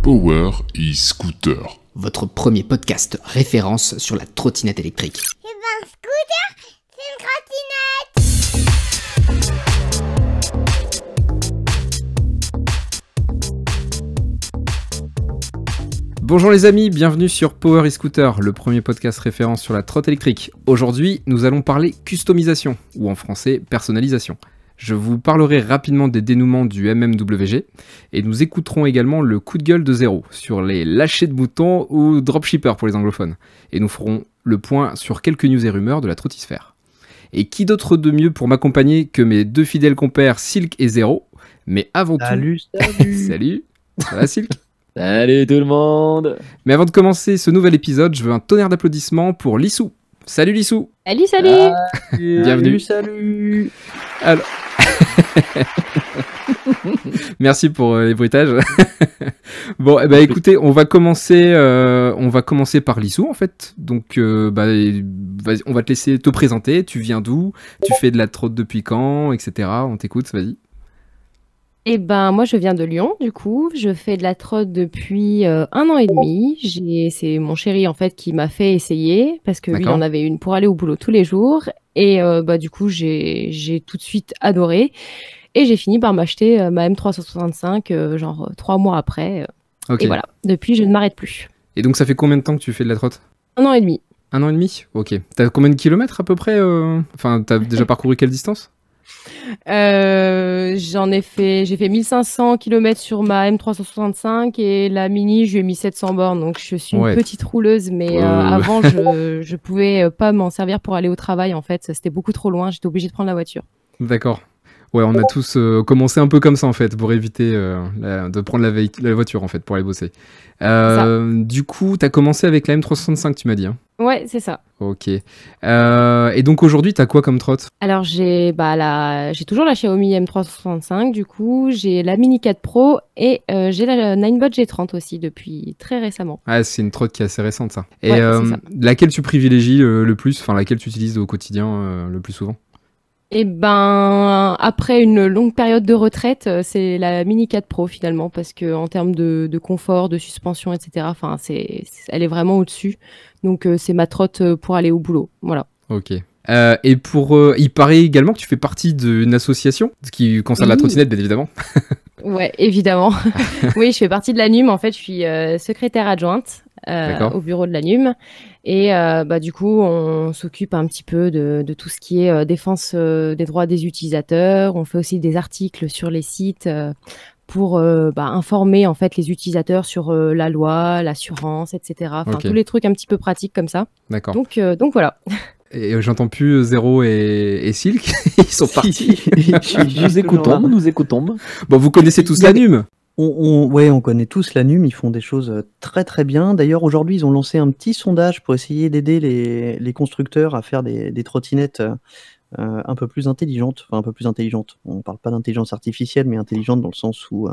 Power e-Scooter. Votre premier podcast référence sur la trottinette électrique. C'est pas un scooter, c'est une trottinette. Bonjour les amis, bienvenue sur Power e-Scooter, le premier podcast référence sur la trotte électrique. Aujourd'hui, nous allons parler customisation, ou en français, personnalisation. Je vous parlerai rapidement des dénouements du MMWG, et nous écouterons également le coup de gueule de Zero sur les lâchers de boutons ou dropshipper pour les anglophones. Et nous ferons le point sur quelques news et rumeurs de la trottisphère. Et qui d'autre de mieux pour m'accompagner que mes deux fidèles compères Silk et Zero. Mais avant tout... Salut. Salut. Ça va Silk? Salut tout le monde. Mais avant de commencer ce nouvel épisode, je veux un tonnerre d'applaudissements pour Lissou. Salut Lissou. Salut. Bienvenue. Salut. Alors... Merci pour les bruitages. Bon, eh ben, écoutez, on va commencer par Lissou en fait. Donc, vas-y, on va te laisser te présenter. Tu viens d'où? Tu fais de la trotte depuis quand, etc. On t'écoute, vas-y. Eh ben, moi, je viens de Lyon, du coup. Je fais de la trotte depuis 1 an et demi. C'est mon chéri, en fait, qui m'a fait essayer, parce que lui, il D'accord. en avait une pour aller au boulot tous les jours. Et du coup, j'ai tout de suite adoré. Et j'ai fini par m'acheter ma M365, 3 mois après. Ok. Et voilà, depuis, je ne m'arrête plus. Et donc, ça fait combien de temps que tu fais de la trotte? 1 an et demi. 1 an et demi? Ok. T'as combien de kilomètres à peu près Enfin, t'as déjà parcouru quelle distance? J'ai fait 1500 km sur ma M365 et la Mini, je lui ai mis 700 bornes. Donc, je suis une petite rouleuse, mais avant, je pouvais pas m'en servir pour aller au travail. En fait, c'était beaucoup trop loin. J'étais obligée de prendre la voiture. D'accord. Ouais, on a tous commencé un peu comme ça en fait, pour éviter de prendre la voiture en fait, pour aller bosser. Du coup, t'as commencé avec la M365, tu m'as dit. Hein. Ouais, c'est ça. Ok. Et donc aujourd'hui, t'as quoi comme trotte? Alors, j'ai toujours la Xiaomi M365, du coup, j'ai la Mini 4 Pro et j'ai la Ninebot G30 aussi depuis très récemment. Ah, c'est une trotte qui est assez récente ça. Et Ouais, c'est ça. laquelle tu privilégies le plus, enfin laquelle tu utilises au quotidien le plus souvent? Et ben, après une longue période de retraite, c'est la Mini 4 Pro finalement, parce que en termes de confort, de suspension, etc., enfin, elle est vraiment au-dessus. Donc, c'est ma trotte pour aller au boulot. Voilà. Ok. Et il paraît également que tu fais partie d'une association, ce qui concerne la Oui. trottinette, bien évidemment. Ouais, évidemment. Oui, je fais partie de l'ANUM. En fait, je suis secrétaire adjointe D'accord. au bureau de l'ANUM. Et du coup, on s'occupe un petit peu de tout ce qui est défense des droits des utilisateurs. On fait aussi des articles sur les sites pour informer en fait les utilisateurs sur la loi, l'assurance, etc. Enfin, Ok. tous les trucs un petit peu pratiques comme ça. D'accord. Donc voilà. Et j'entends plus Zero et Silk, ils sont partis. Nous écoutons. Bon, vous connaissez tous l'ANUM. On connaît tous l'ANUM, ils font des choses très très bien. D'ailleurs, aujourd'hui, ils ont lancé un petit sondage pour essayer d'aider les constructeurs à faire des trottinettes un peu plus intelligentes. Enfin, un peu plus intelligentes. On ne parle pas d'intelligence artificielle, mais intelligente dans le sens où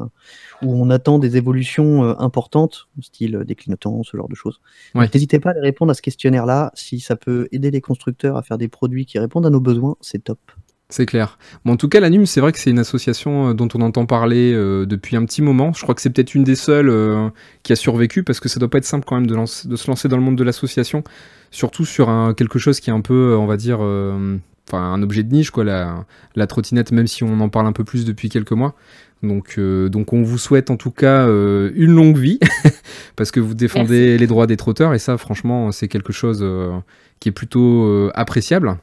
on attend des évolutions importantes, style des clignotants, ce genre de choses. Ouais. Donc, n'hésitez pas à répondre à ce questionnaire-là. Si ça peut aider les constructeurs à faire des produits qui répondent à nos besoins, c'est top. C'est clair. Bon, en tout cas, l'ANUM, c'est vrai que c'est une association dont on entend parler depuis un petit moment. Je crois que c'est peut-être une des seules qui a survécu, parce que ça doit pas être simple quand même de se lancer dans le monde de l'association, surtout sur quelque chose qui est un peu, on va dire, un objet de niche, quoi, la trottinette, même si on en parle un peu plus depuis quelques mois. Donc on vous souhaite en tout cas une longue vie, parce que vous défendez les droits des trotteurs, et ça, franchement, c'est quelque chose qui est plutôt appréciable.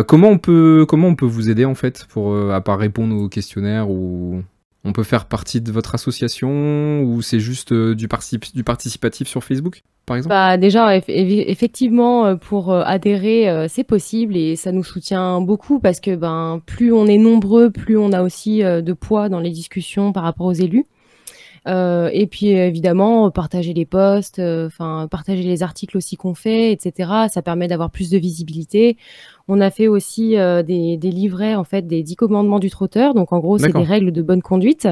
Comment on peut vous aider en fait, à part répondre aux questionnaires, ou on peut faire partie de votre association, ou c'est juste du participatif sur Facebook par exemple? Déjà, effectivement, pour adhérer, c'est possible et ça nous soutient beaucoup parce que plus on est nombreux, plus on a aussi de poids dans les discussions par rapport aux élus. Et puis évidemment, partager les posts, partager les articles aussi qu'on fait, etc. Ça permet d'avoir plus de visibilité. On a fait aussi des livrets, en fait, des 10 commandements du trotteur. Donc en gros, c'est des règles de bonne conduite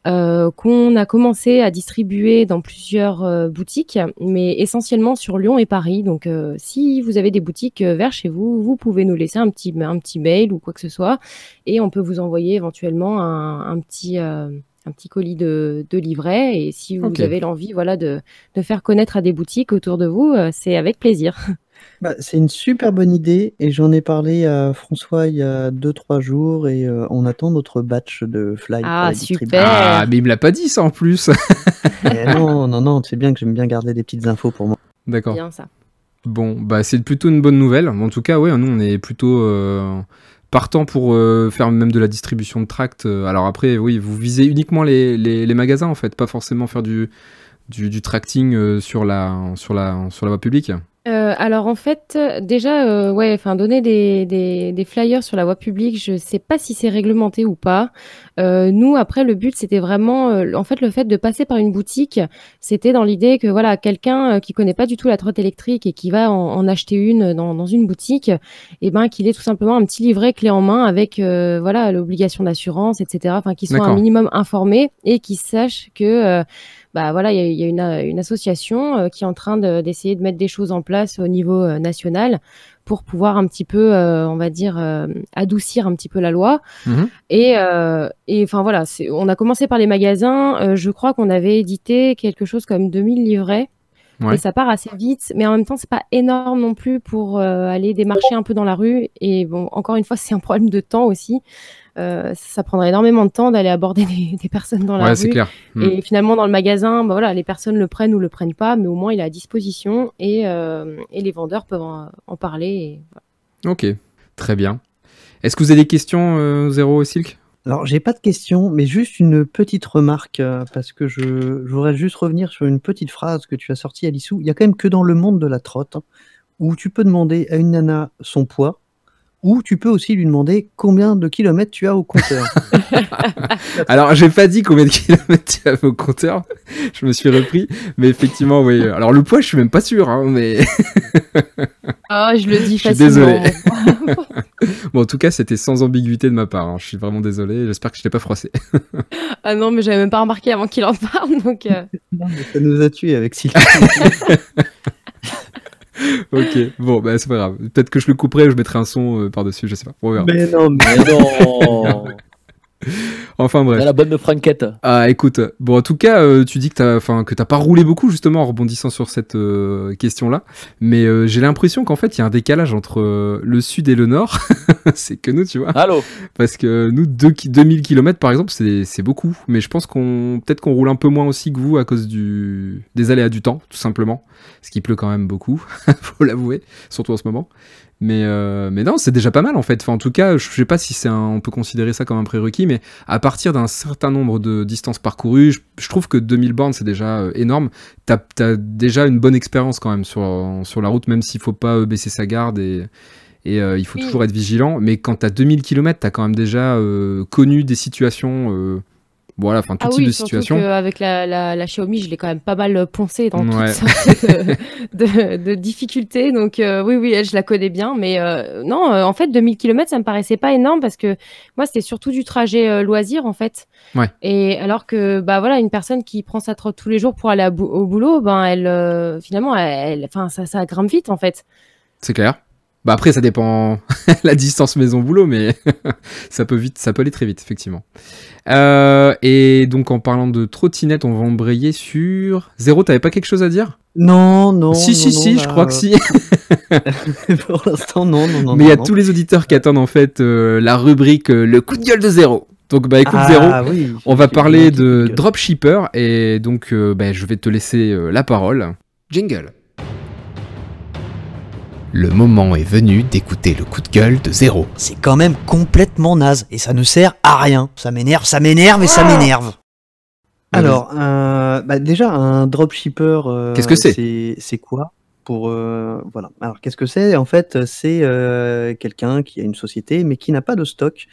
qu'on a commencé à distribuer dans plusieurs boutiques, mais essentiellement sur Lyon et Paris. Donc si vous avez des boutiques vers chez vous, vous pouvez nous laisser un petit mail ou quoi que ce soit, et on peut vous envoyer éventuellement un petit un petit colis de livret. Et si vous Ok. avez l'envie, voilà, de faire connaître à des boutiques autour de vous, c'est avec plaisir. Bah, c'est une super bonne idée et j'en ai parlé à François il y a 2-3 jours et on attend notre batch de fly pour Ah, les distribuer. super. Ah, mais il me l'a pas dit ça en plus. Eh non, non, non, tu sais bien que j'aime bien garder des petites infos pour moi. D'accord. Bien ça. Bon, bah c'est plutôt une bonne nouvelle. En tout cas, ouais, nous on est plutôt partant pour faire même de la distribution de tracts. Alors après, oui, vous visez uniquement les magasins en fait, pas forcément faire du tracting sur la voie publique. Alors en fait, déjà, ouais, enfin donner des flyers sur la voie publique, je sais pas si c'est réglementé ou pas. Nous, après, le but, c'était vraiment, en fait, le fait de passer par une boutique, c'était dans l'idée que voilà, quelqu'un qui connaît pas du tout la trotte électrique et qui va en acheter une dans une boutique, et ben qu'il ait tout simplement un petit livret clé en main avec voilà l'obligation d'assurance, etc. Enfin, qu'il soit un D'accord. minimum informé et qu'il sache que bah voilà, il y a une association qui est en train d'essayer de mettre des choses en place au niveau national pour pouvoir un petit peu, on va dire, adoucir un petit peu la loi. Mhm. Et enfin voilà, on a commencé par les magasins. Je crois qu'on avait édité quelque chose comme 2000 livrets. Ouais. Et ça part assez vite, mais en même temps, c'est pas énorme non plus pour aller démarcher un peu dans la rue. Et bon, encore une fois, c'est un problème de temps aussi. Ça prendrait énormément de temps d'aller aborder des personnes dans la Ouais, rue. c'est clair. Et finalement, dans le magasin, bah voilà, les personnes le prennent ou le prennent pas, mais au moins il est à disposition et les vendeurs peuvent en parler. Et voilà. Ok, très bien. Est-ce que vous avez des questions, Zéro et Silk? Alors, j'ai pas de questions, mais juste une petite remarque, parce que je voudrais juste revenir sur une petite phrase que tu as sortie, Alissou. Il y a quand même que dans le monde de la trotte, où tu peux demander à une nana son poids, ou tu peux aussi lui demander combien de kilomètres tu as au compteur. Alors, j'ai pas dit combien de kilomètres tu avais au compteur. Je me suis repris. Mais effectivement, oui. Alors, le poids, je suis même pas sûr. Hein, mais Ah, je le dis je suis facilement. désolé. Bon, en tout cas, c'était sans ambiguïté de ma part. Hein. Je suis vraiment désolé. J'espère que je t'ai pas froissé. Ah non, mais j'avais même pas remarqué avant qu'il en parle. Donc, Non, mais ça nous a tués avec Sylvie. Ok, bon, bah, c'est pas grave. Peut-être que je le couperai ou je mettrai un son par-dessus, je sais pas. On verra. Mais non, mais Mais non. Enfin, bref. Dans la bonne franquette. Ah, écoute, bon, en tout cas, tu dis que t'as pas roulé beaucoup, justement, en rebondissant sur cette question-là. Mais j'ai l'impression qu'en fait, il y a un décalage entre le sud et le nord. C'est que nous, tu vois. Allô. Parce que nous, 2000 km, par exemple, c'est beaucoup. Mais je pense peut-être qu'on roule un peu moins aussi que vous à cause des aléas du temps, tout simplement. Parce qu'il pleut quand même beaucoup, faut l'avouer, surtout en ce moment. Mais non, c'est déjà pas mal en fait. Enfin, en tout cas, je sais pas si on peut considérer ça comme un prérequis, mais à partir d'un certain nombre de distances parcourues, je trouve que 2000 bornes c'est déjà énorme. T'as déjà une bonne expérience quand même sur la route, même s'il faut pas baisser sa garde et il faut Oui. toujours être vigilant. Mais quand t'as 2000 km, t'as quand même déjà connu des situations. Voilà, enfin tout ah type oui, de surtout situation. qu'avec la Xiaomi, je l'ai quand même pas mal poncée dans Ouais. toutes sortes de difficultés. Donc oui, elle, je la connais bien. Mais non, en fait, 2000 km, ça me paraissait pas énorme parce que moi, c'était surtout du trajet loisir, en fait. Ouais. Et alors que, bah voilà, une personne qui prend sa trotte tous les jours pour aller au boulot, ben elle, finalement, enfin, ça grimpe vite, en fait. C'est clair. Bah après, ça dépend la distance maison-boulot, mais ça peut aller très vite, effectivement. Et donc, en parlant de trottinette, on va embrayer sur... Zéro, t'avais pas quelque chose à dire? non, non. Si, non, je crois que si. Pour l'instant, non. Mais il y a non. tous les auditeurs qui attendent en fait la rubrique le coup de gueule de Zéro. Donc, bah écoute, Zéro, Oui, on va parler j'ai de une dropshipper, et donc bah, je vais te laisser la parole. Jingle. Le moment est venu d'écouter le coup de gueule de Zéro. C'est quand même complètement naze et ça ne sert à rien. Ça m'énerve et ça m'énerve. Alors, déjà, un dropshipper, Qu'est-ce que c'est c'est quoi voilà. Alors, qu'est-ce que c'est? En fait, c'est quelqu'un qui a une société, mais qui n'a pas de stock,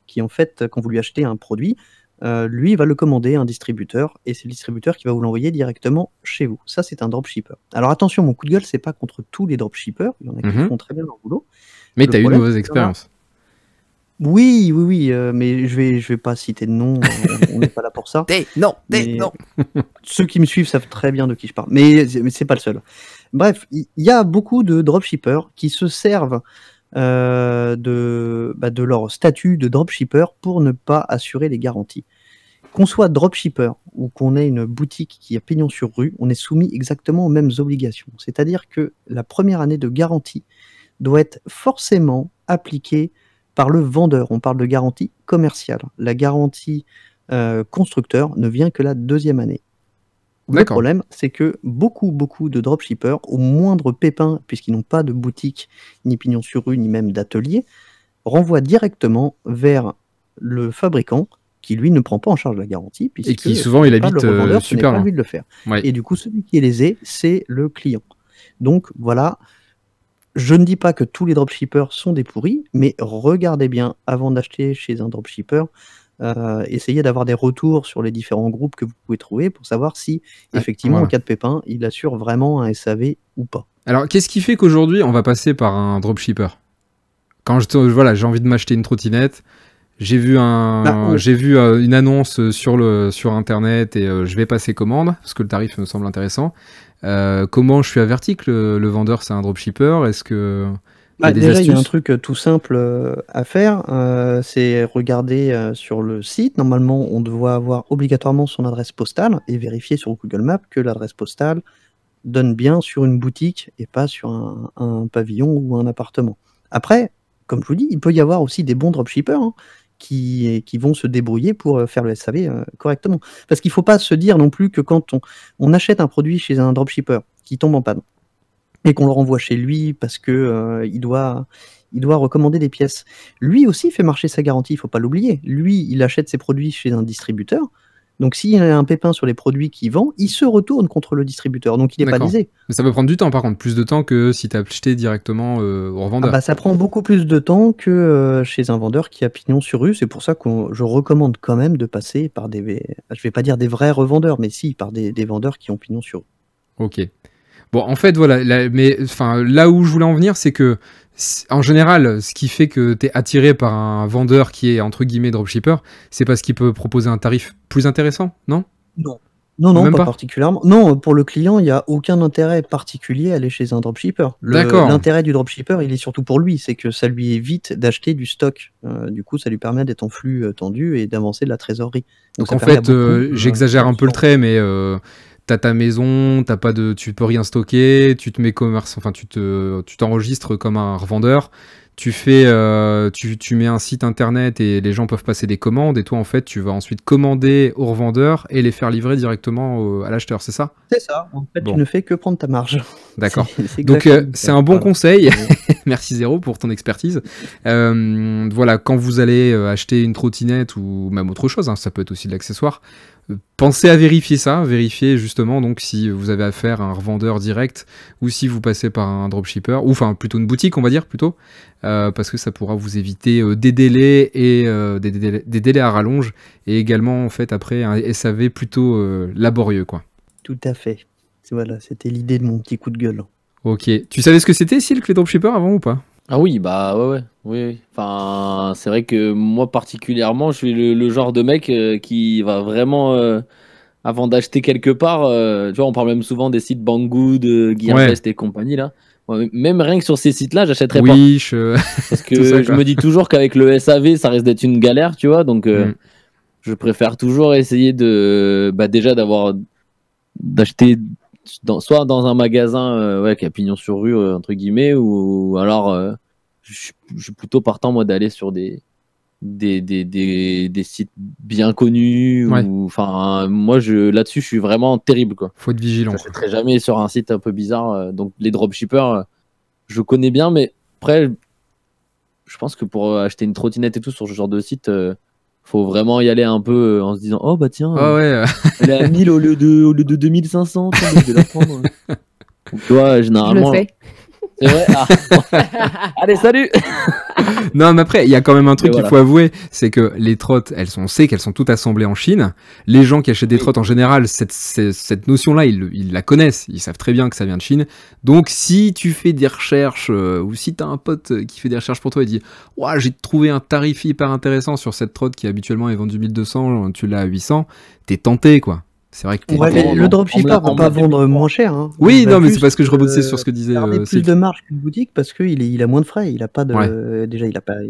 qui, en fait, quand vous lui achetez un produit, lui va le commander à un distributeur, et c'est le distributeur qui va vous l'envoyer directement chez vous. Ça, c'est un dropshipper. Alors, attention, mon coup de gueule, c'est pas contre tous les dropshippers, il y en a qui Mhm. font très bien leur boulot. Mais Le t'as eu une problème, mauvaise c'est qu'il y en a- expérience. Oui, mais je vais pas citer de nom, on n'est pas là pour ça. Non, Mais ceux qui me suivent savent très bien de qui je parle. Mais c'est pas le seul. Bref, il y a beaucoup de dropshippers qui se servent de leur statut de dropshipper pour ne pas assurer les garanties. qu'on soit dropshipper ou qu'on ait une boutique qui a pignon sur rue, on est soumis exactement aux mêmes obligations. C'est-à-dire que la première année de garantie doit être forcément appliquée par le vendeur. On parle de garantie commerciale. La garantie constructeur ne vient que la deuxième année. Le D'accord. problème, c'est que beaucoup de dropshippers, au moindre pépin, puisqu'ils n'ont pas de boutique, ni pignon sur rue, ni même d'atelier, renvoient directement vers le fabricant qui, lui, ne prend pas en charge la garantie, puisque Et qui, souvent, il ce n'est pas habite le revendeur, ce n'est super pas loin. lui de le faire. Ouais. Et du coup, celui qui est lésé, c'est le client. Donc voilà, je ne dis pas que tous les dropshippers sont des pourris, mais regardez bien avant d'acheter chez un dropshipper. Essayez d'avoir des retours sur les différents groupes que vous pouvez trouver pour savoir si, effectivement, voilà. en cas de pépin, il assure vraiment un SAV ou pas. Alors, qu'est-ce qui fait qu'aujourd'hui, on va passer par un dropshipper? Quand voilà, j'ai envie de m'acheter une trottinette, j'ai vu une annonce sur Internet et je vais passer commande, parce que le tarif me semble intéressant. Comment je suis averti que le vendeur, c'est un dropshipper? Est-ce que... Il y a des Déjà, il y a un astuces? truc tout simple à faire, c'est regarder sur le site. Normalement, on doit avoir obligatoirement son adresse postale et vérifier sur Google Maps que l'adresse postale donne bien sur une boutique et pas sur un pavillon ou un appartement. Après, comme je vous dis, il peut y avoir aussi des bons dropshippers qui vont se débrouiller pour faire le SAV correctement. Parce qu'il ne faut pas se dire non plus que quand on achète un produit chez un dropshipper qui tombe en panne, et qu'on le renvoie chez lui parce que il doit recommander des pièces. Lui aussi fait marcher sa garantie, il faut pas l'oublier. Lui, il achète ses produits chez un distributeur. Donc s'il y a un pépin sur les produits qu'il vend, il se retourne contre le distributeur. Donc il n'est pas D'accord. lésé. Mais ça peut prendre du temps, par contre, plus de temps que si tu as acheté directement au revendeur. Ça prend beaucoup plus de temps que chez un vendeur qui a pignon sur rue. C'est pour ça que je recommande quand même de passer par je vais pas dire des vrais revendeurs, mais si, par des vendeurs qui ont pignon sur rue. Ok. Bon, en fait, voilà, là où je voulais en venir, c'est que, en général, ce qui fait que tu es attiré par un vendeur qui est, entre guillemets, dropshipper, c'est parce qu'il peut proposer un tarif plus intéressant, non? Non, Même pas pas particulièrement. Non, pour le client, il n'y a aucun intérêt particulier à aller chez un dropshipper. D'accord. L'intérêt du dropshipper, il est surtout pour lui, c'est que ça lui évite d'acheter du stock. Du coup, ça lui permet d'être en flux tendu et d'avancer de la trésosorie. Donc ça en permet à fait, beaucoup, j'exagère un peu le souvent. trait, mais t'as ta maison, tu peux rien stocker, tu te mets tu t'enregistres comme un revendeur, tu mets un site internet et les gens peuvent passer des commandes et toi en fait tu vas ensuite commander au revendeur et les faire livrer directement à l'acheteur, c'est ça? C'est ça. En fait, Bon. tu ne fais que prendre ta marge. D'accord. C'est Donc exactement c'est ça. un bon Voilà. conseil. Merci Zéro pour ton expertise. Voilà, quand vous allez acheter une trottinette ou même autre chose, hein, ça peut être aussi de l'accessoire, pensez à vérifier ça, vérifiez justement donc si vous avez affaire à un revendeur direct ou si vous passez par un dropshipper, ou enfin plutôt une boutique on va dire plutôt, parce que ça pourra vous éviter des délais et des délais à rallonge et également en fait après un SAV plutôt laborieux quoi. Tout à fait. Voilà, c'était l'idée de mon petit coup de gueule. Ok, tu savais ce que c'était Silk les dropshippers avant ou pas? Ah oui, bah ouais. Oui. Enfin, c'est vrai que moi particulièrement, je suis le genre de mec qui va vraiment, avant d'acheter quelque part, tu vois, on parle même souvent des sites Banggood, Gearbest et compagnie là. Ouais, même rien que sur ces sites-là, j'achèterais pas. Wish, Parce que tout ça, je quoi. me dis toujours qu'avec le SAV, ça risque d'être une galère, tu vois. Donc, je préfère toujours essayer déjà d'acheter soit dans un magasin qui a pignon sur rue, entre guillemets, ou alors je suis plutôt partant, moi, d'aller sur des sites bien connus. Ouais. Enfin, moi, là-dessus, je suis vraiment terrible, quoi. Faut être vigilant. Je n'achèterai jamais sur un site un peu bizarre. Donc, les dropshippers, je connais bien, mais après, je pense que pour acheter une trottinette et tout sur ce genre de site, faut vraiment y aller un peu en se disant oh bah tiens, Ah ouais. elle est à 1000 au lieu de 2500, tiens, je vais la prendre. Donc, tu vois, Je généralement. le fais. C'est vrai. Ah. Allez, salut. Non, mais après, il y a quand même un truc Et qu'il voilà. faut avouer, c'est que les trottes, on sait qu'elles sont toutes assemblées en Chine. Les gens qui achètent des trottes en général, cette notion-là, ils la connaissent. Ils savent très bien que ça vient de Chine. Donc, si tu fais des recherches, ou si t'as un pote qui fait des recherches pour toi et dit « Ouah, j'ai trouvé un tarif hyper intéressant sur cette trotte qui habituellement est vendue 1200, tu l'as à 800 », t'es tenté, quoi. C'est vrai que t'es- Ouais, mais le dropshipper va on pas m'a fait vendre comprendre. moins cher. Hein. Oui, Il va non, mais c'est juste, parce que je rebondissais sur ce que disait garder plus Silk. de marge qu'une boutique parce qu'il a moins de frais. Il a pas de, déjà,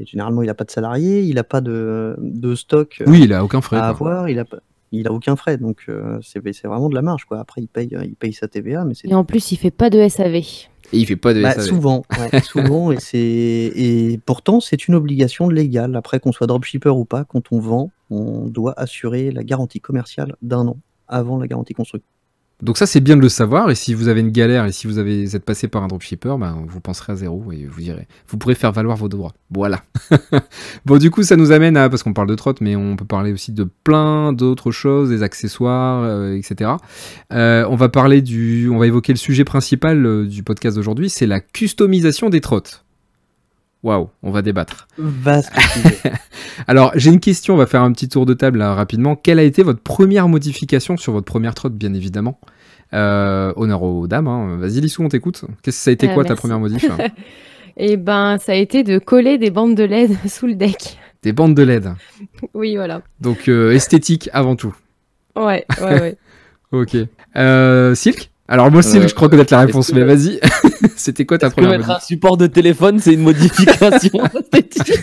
généralement, il a pas de salariés, il a pas de stock Oui, il a aucun frais. à quoi. avoir, il a aucun frais. Donc, c'est vraiment de la marge, quoi. Après, il paye sa TVA, mais c'est Et en plus, il fait pas de SAV. Et il fait pas de Bah, SAV. souvent, ouais, souvent, et pourtant c'est une obligation légale. Après qu'on soit dropshipper ou pas, quand on vend, on doit assurer la garantie commerciale d'1 an avant la garantie constructeur. Donc ça, c'est bien de le savoir. Et si vous avez une galère et si vous êtes passé par un dropshipper, ben, vous penserez à zéro et vous pourrez faire valoir vos droits. Voilà. Bon, du coup, ça nous amène à, parce qu'on parle de trotte, mais on peut parler aussi de plein d'autres choses, des accessoires, etc. On va évoquer le sujet principal du podcast d'aujourd'hui, c'est la customisation des trottes. Waouh, on va débattre. Vaste sujet. Alors, j'ai une question, on va faire un petit tour de table là, rapidement. Quelle a été votre première modification sur votre première trotte, bien évidemment? Honneur aux dames, hein. Vas-y Lissou, on t'écoute. Ça a été quoi ta Merci. première modif? Et ben, ça a été de coller des bandes de LED sous le deck. Des bandes de LED. Oui, voilà. Donc esthétique avant tout. Ouais, ouais, ouais. Ok. Silk? Alors moi Silk, je crois connaître la réponse, est-ce que- mais vas-y. C'était quoi ta Est-ce que première mettre un modif? support de téléphone, c'est une modification esthétique?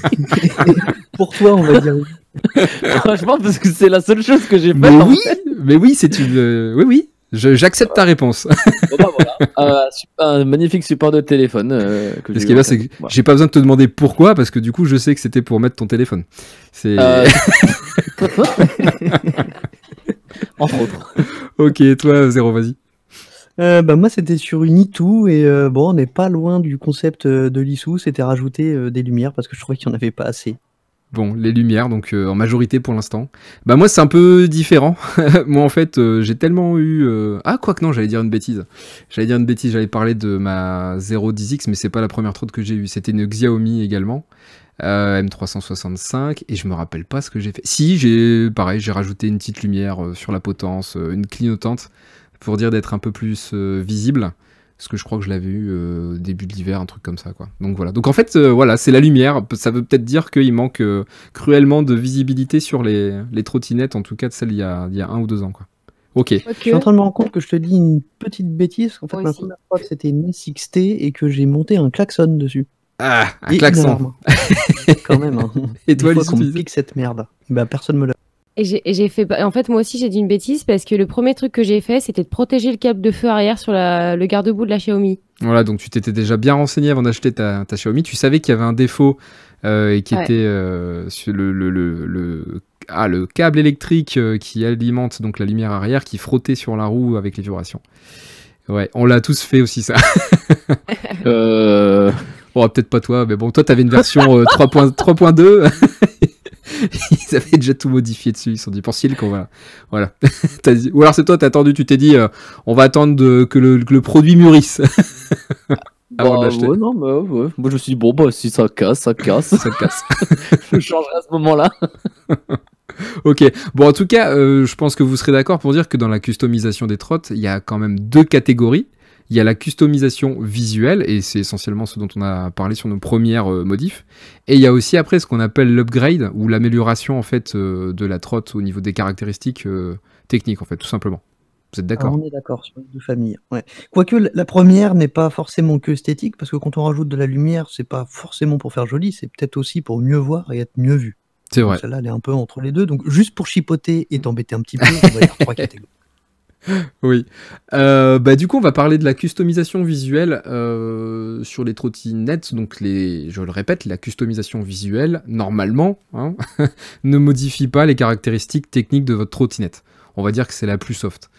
Pour toi, on va dire oui. Franchement, parce que c'est la seule chose que j'ai faite. Mais en oui, fait. mais oui, c'est une... oui. J'accepte ta réponse. Bon, bah, voilà. Un magnifique support de téléphone. Que Ce j'ai qui est bien, eu, c'est que voilà. j'ai pas besoin de te demander pourquoi, parce que du coup, je sais que c'était pour mettre ton téléphone. C'est... Entre autres. Ok, toi, Zéro, vas-y. Bah, moi, c'était sur une Itou, et bon, on n'est pas loin du concept de l'issou, c'était rajouter des lumières parce que je trouvais qu'il n'y en avait pas assez. Bon, les lumières, donc en majorité pour l'instant. Bah moi, c'est un peu différent. Moi, en fait, j'ai tellement eu... Ah, quoique non, j'allais dire une bêtise. J'allais parler de ma 010X, mais c'est pas la première trotte que j'ai eue. C'était une Xiaomi également, M365, et je me rappelle pas ce que j'ai fait. Si, j'ai rajouté une petite lumière sur la potence, une clignotante, pour dire d'être un peu plus visible. Parce que je crois que je l'avais eu début de l'hiver, un truc comme ça, quoi. Donc voilà. Donc en fait, voilà, c'est la lumière. Ça veut peut-être dire qu'il manque cruellement de visibilité sur les trottinettes, en tout cas de celles il y a 1 ou 2 ans, quoi. Ok. Je suis en train de me rendre compte que je te dis une petite bêtise. En fait, Moi ma aussi. première fois, c'était une SXT et que j'ai monté un klaxon dessus. Ah, un Et une klaxon. alarme. Quand même. Hein. Et Des toi, fois Lissou, qu'on tu me disais pique cette merde. Bah, personne me l'a. Et j'ai fait. En fait, moi aussi, j'ai dit une bêtise parce que le premier truc que j'ai fait, c'était de protéger le câble de feu arrière sur le garde-boue de la Xiaomi. Voilà, donc tu t'étais déjà bien renseigné avant d'acheter ta Xiaomi. Tu savais qu'il y avait un défaut et qui Ouais. était sur le câble électrique qui alimente donc la lumière arrière qui frottait sur la roue avec les vibrations. Ouais, on l'a tous fait aussi ça. Bon, peut-être pas toi, mais bon, toi t'avais une version 3.2. Ils avaient déjà tout modifié dessus. Ils se sont dit pour Silk, on va. Voilà. Ou alors c'est toi, t'as attendu, tu t'es dit, on va attendre que le produit mûrisse. Avant de l'acheter. Ouais, non, mais ouais. Moi, je me suis dit, bon, bah, si ça casse, ça casse. Ça te casse. Je changerai à ce moment-là. Ok. Bon, en tout cas, je pense que vous serez d'accord pour dire que dans la customisation des trottes, il y a quand même 2 catégories. Il y a la customisation visuelle, et c'est essentiellement ce dont on a parlé sur nos premières modifs. Et il y a aussi après ce qu'on appelle l'upgrade, ou l'amélioration en fait de la trotte au niveau des caractéristiques techniques, en fait, tout simplement. Vous êtes d'accord? On est d'accord sur les deux familles. Ouais. Quoique la première n'est pas forcément que esthétique, parce que quand on rajoute de la lumière, c'est pas forcément pour faire joli, c'est peut-être aussi pour mieux voir et être mieux vu. C'est Donc vrai. celle-là, elle est un peu entre les deux. Donc juste pour chipoter et t'embêter un petit peu, on va dire 3 catégories. Oui. Bah, du coup, on va parler de la customisation visuelle sur les trottinettes. Donc, je le répète, la customisation visuelle, normalement, hein, ne modifie pas les caractéristiques techniques de votre trottinette. On va dire que c'est la plus soft.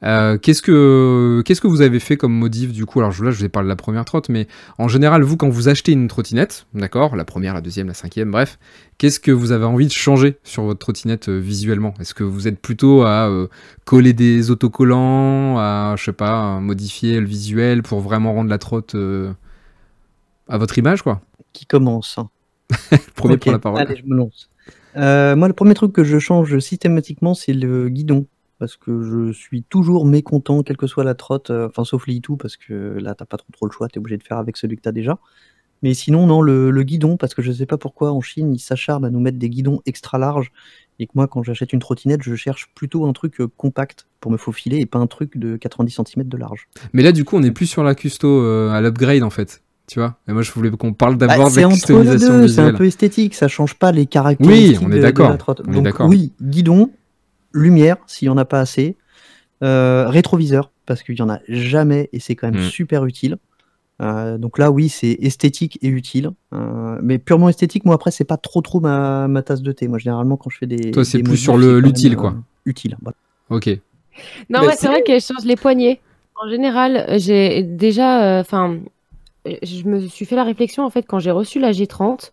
Qu'est-ce que vous avez fait comme modif du coup? Alors là, je vous ai parlé de la première trotte, mais en général, vous, quand vous achetez une trottinette, d'accord, la première, la deuxième, la cinquième, bref, qu'est-ce que vous avez envie de changer sur votre trottinette visuellement? Est-ce que vous êtes plutôt à coller des autocollants, à, je sais pas, modifier le visuel pour vraiment rendre la trotte à votre image, quoi? Qui commence, hein. Premier Ok, pour la parole. allez, je me lance. Moi, le premier truc que je change systématiquement, c'est le guidon. Parce que je suis toujours mécontent, quelle que soit la trotte, enfin sauf l'Itou, parce que là, t'as pas trop le choix, t'es obligé de faire avec celui que t'as déjà. Mais sinon, non, le guidon, parce que je sais pas pourquoi en Chine, ils s'acharnent à nous mettre des guidons extra larges. Et que moi, quand j'achète une trottinette, je cherche plutôt un truc compact pour me faufiler et pas un truc de 90 cm de large. Mais là, du coup, on est plus sur la custo à l'upgrade en fait. Tu vois, et moi je voulais qu'on parle d'abord de c'est la entre les customisation deux, c'est un visuelle. peu esthétique, ça change pas les caractéristiques Oui, on est de d'accord. la trotte. On est Donc d'accord. oui, guidon, lumière, s'il y en a pas assez, rétroviseur, parce qu'il y en a jamais et c'est quand même super utile. Donc là, oui, c'est esthétique et utile. Mais purement esthétique, moi après, c'est pas trop ma tasse de thé. Moi, généralement, quand je fais des. Toi, c'est des plus modifs, sur c'est quand l'utile, même, quoi. Utile. Voilà. Ok. Non, Mais ouais, c'est vrai qu'elle change les poignées. En général, j'ai déjà, enfin, je me suis fait la réflexion en fait quand j'ai reçu la G30.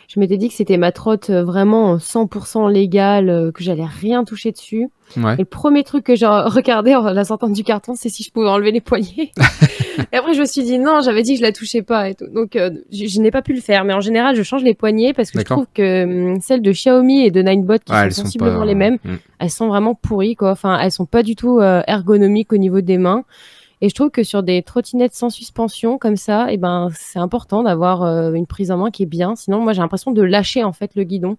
Je m'étais dit que c'était ma trotte vraiment 100% légale, que j'allais rien toucher dessus. Ouais. Et le premier truc que j'ai regardé en la sortant du carton, c'est si je pouvais enlever les poignées. Et après, je me suis dit non, j'avais dit que je la touchais pas et tout. Donc, je n'ai pas pu le faire. Mais en général, je change les poignées parce que je D'accord. trouve que celles de Xiaomi et de Ninebot qui elles sont sont sensiblement pas- les mêmes, elles sont vraiment pourries, quoi. Enfin, elles sont pas du tout ergonomiques au niveau des mains. Et je trouve que sur des trottinettes sans suspension comme ça, eh ben, c'est important d'avoir une prise en main qui est bien. Sinon, moi, j'ai l'impression de lâcher en fait le guidon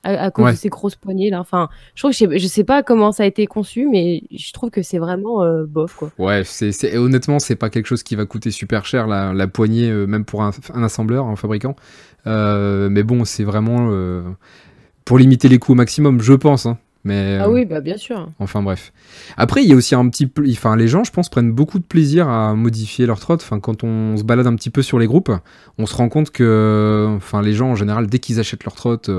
à cause Ouais. de ces grosses poignées là. Enfin, je trouve que je sais pas comment ça a été conçu, mais je trouve que c'est vraiment bof, quoi. Ouais, honnêtement, c'est pas quelque chose qui va coûter super cher, la poignée, même pour un assembleur, un fabricant. Mais bon, c'est vraiment pour limiter les coûts au maximum, je pense. Hein. Mais, Ah oui, bah bien sûr. enfin bref. Après, il y a aussi un petit peu... Enfin, les gens, je pense, prennent beaucoup de plaisir à modifier leur trotte. Enfin, quand on se balade un petit peu sur les groupes, on se rend compte que enfin, les gens, en général, dès qu'ils achètent leur trotte,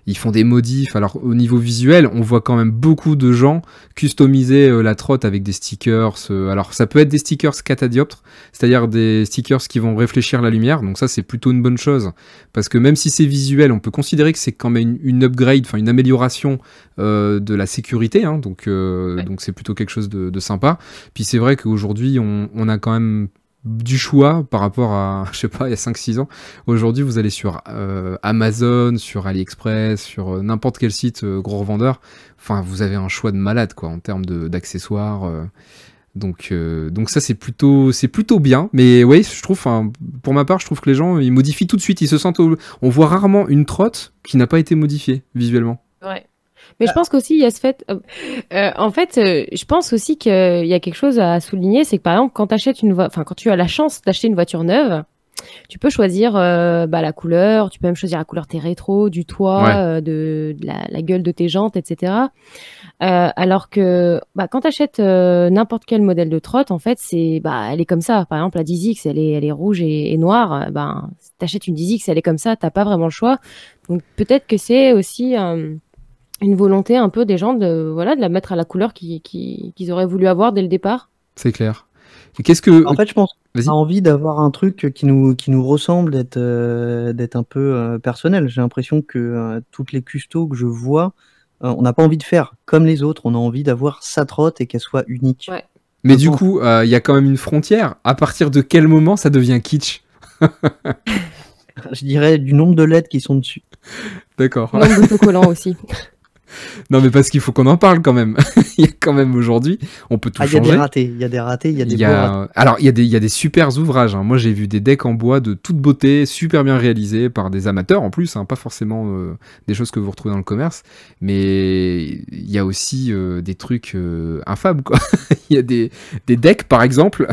ils font des modifs. Alors, au niveau visuel, on voit quand même beaucoup de gens customiser la trotte avec des stickers. Alors, ça peut être des stickers catadioptres, c'est-à-dire des stickers qui vont réfléchir la lumière. Donc ça, c'est plutôt une bonne chose. Parce que même si c'est visuel, on peut considérer que c'est quand même une upgrade, enfin une amélioration de la sécurité, hein, donc c'est plutôt quelque chose de sympa. Puis c'est vrai qu'aujourd'hui on a quand même du choix par rapport à, je sais pas, il y a 5-6 ans. Aujourd'hui vous allez sur Amazon, sur AliExpress, sur n'importe quel site gros revendeur, enfin vous avez un choix de malade quoi en termes d'accessoires. Donc ça c'est plutôt bien, mais oui je trouve, pour ma part je trouve que les gens ils modifient tout de suite, ils se sentent on voit rarement une trotte qui n'a pas été modifiée visuellement. Ouais. Mais je pense qu'aussi, il y a ce fait. En fait, je pense aussi qu'il y a quelque chose à souligner, c'est que par exemple, quand quand tu as la chance d'acheter une voiture neuve, tu peux choisir la couleur, tu peux même choisir la couleur de tes rétros, du toit, de la gueule de tes jantes, etc. Alors que quand tu achètes n'importe quel modèle de trotte, en fait, elle est comme ça. Par exemple, la 10X, elle est rouge et noire. Si tu achètes une 10X, elle est comme ça, tu n'as pas vraiment le choix. Donc peut-être que c'est aussi une volonté un peu des gens de la mettre à la couleur qu'ils auraient voulu avoir dès le départ. C'est clair. Et qu'est-ce que... En fait, je pense Vas-y. qu'on a envie d'avoir un truc qui nous ressemble, d'être un peu personnel. J'ai l'impression que toutes les custos que je vois, on n'a pas envie de faire comme les autres. On a envie d'avoir sa trotte et qu'elle soit unique. Ouais. Mais du coup, il y a quand même une frontière. À partir de quel moment ça devient kitsch? Je dirais du nombre de LED qui sont dessus. D'accord. Nombre d'autocollants aussi. Non, mais parce qu'il faut qu'on en parle quand même. Il y a quand même aujourd'hui, on peut tout Il y a changer. des ratés, il y a des ratés, il y a des beaux ratés. Alors, il y a des super ouvrages. Hein. Moi, j'ai vu des decks en bois de toute beauté, super bien réalisés par des amateurs en plus, hein, pas forcément des choses que vous retrouvez dans le commerce. Mais il y a aussi des trucs infâmes, quoi. Il y a des decks, par exemple.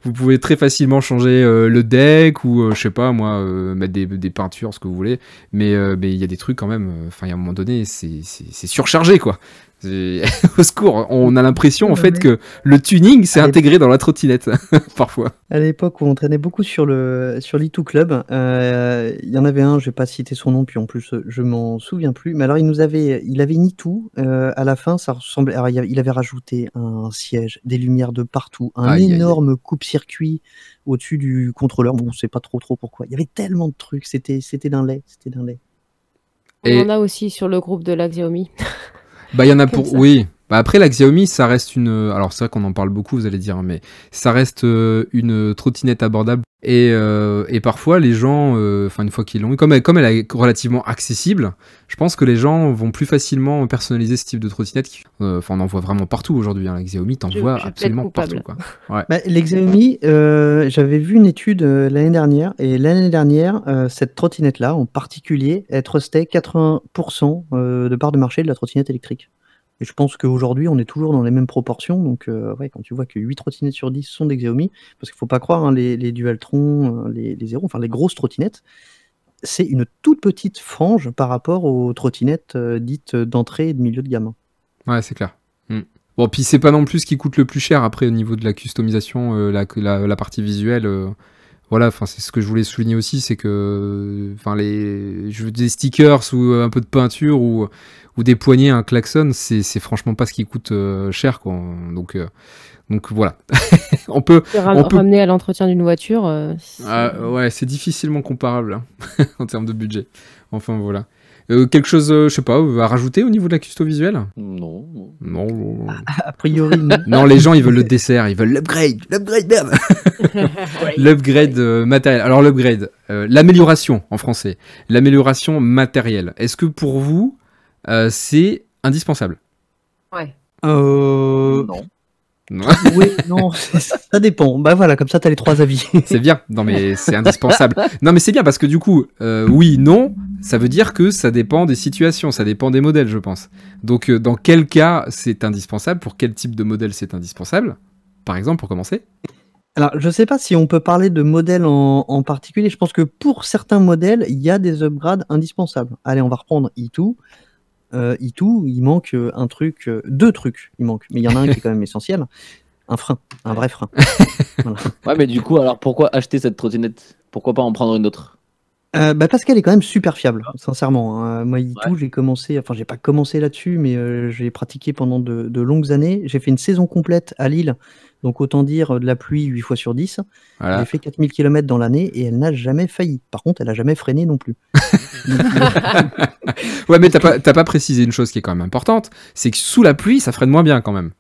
Vous pouvez très facilement changer le deck ou, je sais pas, moi, mettre des peintures, ce que vous voulez. Mais il y a des trucs quand même. Enfin, il y a un moment donné, c'est surchargé, quoi. Au secours, on a l'impression en fait que le tuning s'est intégré dans la trottinette parfois. À l'époque où on traînait beaucoup sur l'E2 Club, il y en avait un, je vais pas citer son nom, puis en plus je m'en souviens plus, mais alors il avait une E2, à la fin ça ressemblait, alors, il avait rajouté un siège, des lumières de partout, un énorme coupe-circuit au-dessus du contrôleur, bon on sait pas trop pourquoi, il y avait tellement de trucs, c'était d'un lait. On en a aussi sur le groupe de la Xiaomi. Il y en a pour... Oui. Après, la Xiaomi, ça reste une... Alors, c'est vrai qu'on en parle beaucoup, vous allez dire, mais ça reste une trottinette abordable Et parfois, les gens, une fois qu'ils l'ont eu, comme elle est relativement accessible, je pense que les gens vont plus facilement personnaliser ce type de trottinette. On en voit vraiment partout aujourd'hui. Hein. La Xiaomi, t'en vois absolument partout. Quoi. Ouais. Bah, les Xiaomi, j'avais vu une étude l'année dernière, et l'année dernière, cette trottinette-là, en particulier, elle trustait 80% de part de marché de la trottinette électrique. Et je pense qu'aujourd'hui, on est toujours dans les mêmes proportions. Donc, quand tu vois que 8 trottinettes sur 10 sont des Xiaomi, parce qu'il ne faut pas croire, hein, les Dualtron, les Zero, enfin les grosses trottinettes, c'est une toute petite frange par rapport aux trottinettes dites d'entrée et de milieu de gamme. Ouais, c'est clair. Bon, puis c'est pas non plus ce qui coûte le plus cher après au niveau de la customisation, la partie visuelle. Voilà, c'est ce que je voulais souligner aussi, c'est que des stickers ou un peu de peinture ou des poignées, un klaxon, c'est franchement pas ce qui coûte cher, quoi. Donc voilà. on peut ramener à l'entretien d'une voiture. Ouais, c'est difficilement comparable hein, en termes de budget. Enfin voilà. Quelque chose, je sais pas, à rajouter au niveau de la custo visuelle ? Non. A priori, non. Non, les gens, ils veulent le dessert, ils veulent l'upgrade, merde. L'upgrade matériel. Alors l'upgrade, l'amélioration en français, l'amélioration matérielle. Est-ce que pour vous, c'est indispensable ? Ouais. Non. Oui, non, ça dépend. Bah voilà, comme ça, t'as les 3 avis. C'est bien. Non, mais c'est indispensable. Non, mais c'est bien parce que du coup, oui, non, ça veut dire que ça dépend des situations, ça dépend des modèles, je pense. Donc, dans quel cas c'est indispensable ? Pour quel type de modèle c'est indispensable ? Par exemple, pour commencer ? Alors, je sais pas si on peut parler de modèles en particulier. Je pense que pour certains modèles, il y a des upgrades indispensables. Allez, on va reprendre E2. E2, il manque un truc, 2 trucs, il manque, mais il y en a un qui est quand même essentiel, un frein, un vrai frein. Voilà. Ouais, mais du coup, alors pourquoi acheter cette trottinette ? Pourquoi pas en prendre une autre ? Parce qu'elle est quand même super fiable, sincèrement. Hein. Moi, E2, j'ai commencé, enfin, j'ai pas commencé là-dessus, mais j'ai pratiqué pendant de longues années. J'ai fait une saison complète à Lille, donc autant dire de la pluie 8 fois sur 10. Voilà. J'ai fait 4000 km dans l'année et elle n'a jamais failli. Par contre, elle a jamais freiné non plus. Ouais, mais t'as pas précisé une chose qui est quand même importante, c'est que sous la pluie, ça freine moins bien quand même.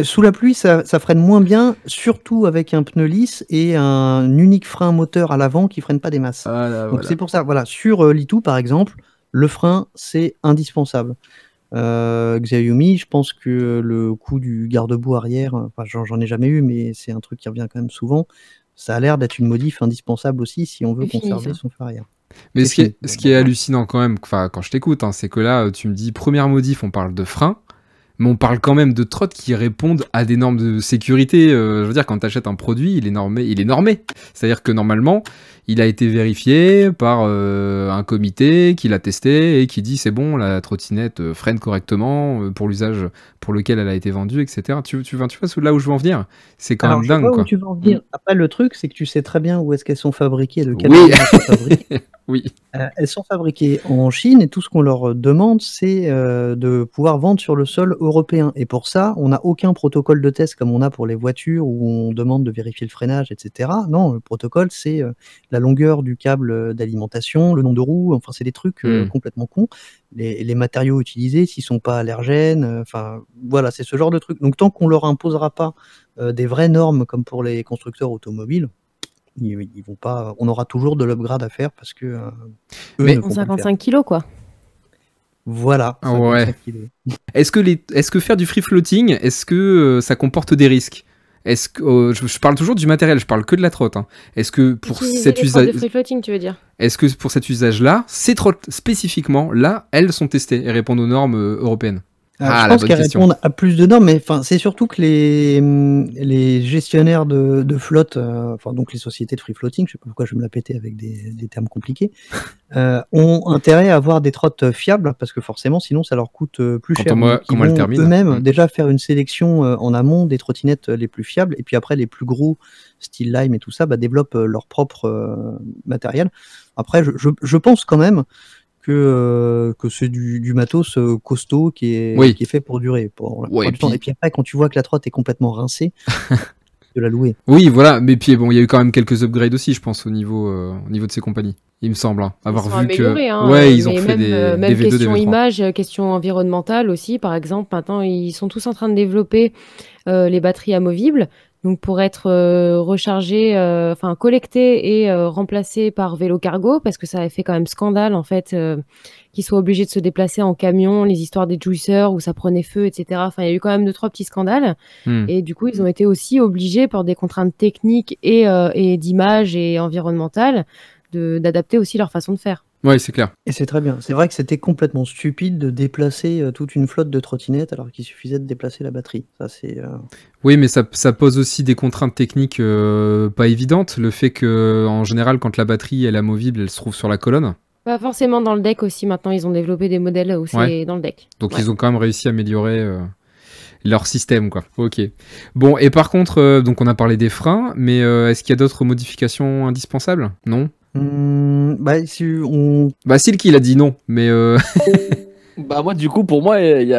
Sous la pluie, ça freine moins bien, surtout avec un pneu lisse et un unique frein moteur à l'avant qui freine pas des masses. Donc voilà. C'est pour ça, voilà, sur l'I2 par exemple, le frein c'est indispensable. Xiaomi, je pense que le coup du garde-boue arrière, enfin, j'en ai jamais eu, mais c'est un truc qui revient quand même souvent. Ça a l'air d'être une modif indispensable aussi si on veut conserver son feu arrière. Mais ce qui est hallucinant quand même, quand je t'écoute, hein, c'est que là, tu me dis première modif, on parle de frein, mais on parle quand même de trottes qui répondent à des normes de sécurité. Je veux dire, quand tu achètes un produit, il est normé. C'est-à-dire que normalement, il a été vérifié par un comité qui l'a testé et qui dit c'est bon, la trottinette freine correctement pour l'usage pour lequel elle a été vendue, etc. Tu vois là où je veux en venir ? C'est quand même dingue. Où tu veux en venir. Après, le truc, c'est que tu sais très bien où est-ce qu'elles sont fabriquées, de quelle manière elles sont fabriquées. Oui. Elles sont fabriquées en Chine et tout ce qu'on leur demande, c'est de pouvoir vendre sur le sol européen. Et pour ça, on n'a aucun protocole de test comme on a pour les voitures où on demande de vérifier le freinage, etc. Non, le protocole, c'est la longueur du câble d'alimentation, le nombre de roues, enfin, c'est des trucs complètement cons. Les matériaux utilisés, s'ils sont pas allergènes, enfin, voilà, c'est ce genre de truc. Donc, tant qu'on leur imposera pas des vraies normes comme pour les constructeurs automobiles, ils vont pas. On aura toujours de l'upgrade à faire parce que. Mais 55 kilos, quoi. Voilà. Ouais. Est-ce que faire du free floating, est-ce que ça comporte des risques ? Est-ce que je parle toujours du matériel, je parle que de la trotte. Hein. Est-ce que pour cet usage, de free floating, tu veux dire ? Est-ce que pour cet usage-là, ces trottes spécifiquement, là, elles sont testées et répondent aux normes européennes ? Je pense qu'elles répondent à plus de normes, mais c'est surtout que les gestionnaires de flotte, donc les sociétés de free floating, je sais pas pourquoi je vais me la péter avec des termes compliqués, ont intérêt à avoir des trottes fiables, parce que forcément, sinon, ça leur coûte plus cher. Comment elles terminent eux-mêmes déjà faire une sélection en amont des trottinettes les plus fiables, et puis après, les plus gros, style Lime et tout ça, développent leur propre matériel. Après, je pense quand même que c'est du matos costaud qui est fait pour durer. Et puis après, quand tu vois que la trotte est complètement rincée, de la louer. Oui, voilà, mais puis bon, il y a eu quand même quelques upgrades aussi, je pense, au niveau de ces compagnies. Il me semble avoir vu que ils ont fait des V2 question image, question environnementale aussi. Par exemple, maintenant, ils sont tous en train de développer les batteries amovibles. donc pour être rechargé, enfin collecté et remplacé par vélo cargo, parce que ça avait fait quand même scandale en fait qu'ils soient obligés de se déplacer en camion, les histoires des juiceurs où ça prenait feu, etc. Enfin, il y a eu quand même 2-3 petits scandales. Et du coup, ils ont été aussi obligés par des contraintes techniques et d'image et environnementales d'adapter aussi leur façon de faire. Ouais, c'est clair. Et c'est très bien. C'est vrai que c'était complètement stupide de déplacer toute une flotte de trottinettes alors qu'il suffisait de déplacer la batterie. Ça, c'est. Oui, mais ça pose aussi des contraintes techniques pas évidentes. Le fait que, en général, quand la batterie elle est amovible, elle se trouve sur la colonne. Pas forcément dans le deck aussi. Maintenant, ils ont développé des modèles où c'est dans le deck. Donc, ils ont quand même réussi à améliorer leur système, quoi. Ok. Bon, et par contre, donc on a parlé des freins, mais est-ce qu'il y a d'autres modifications indispensables? Non? Bah, Silky, il a dit non, mais Bah moi du coup pour moi il y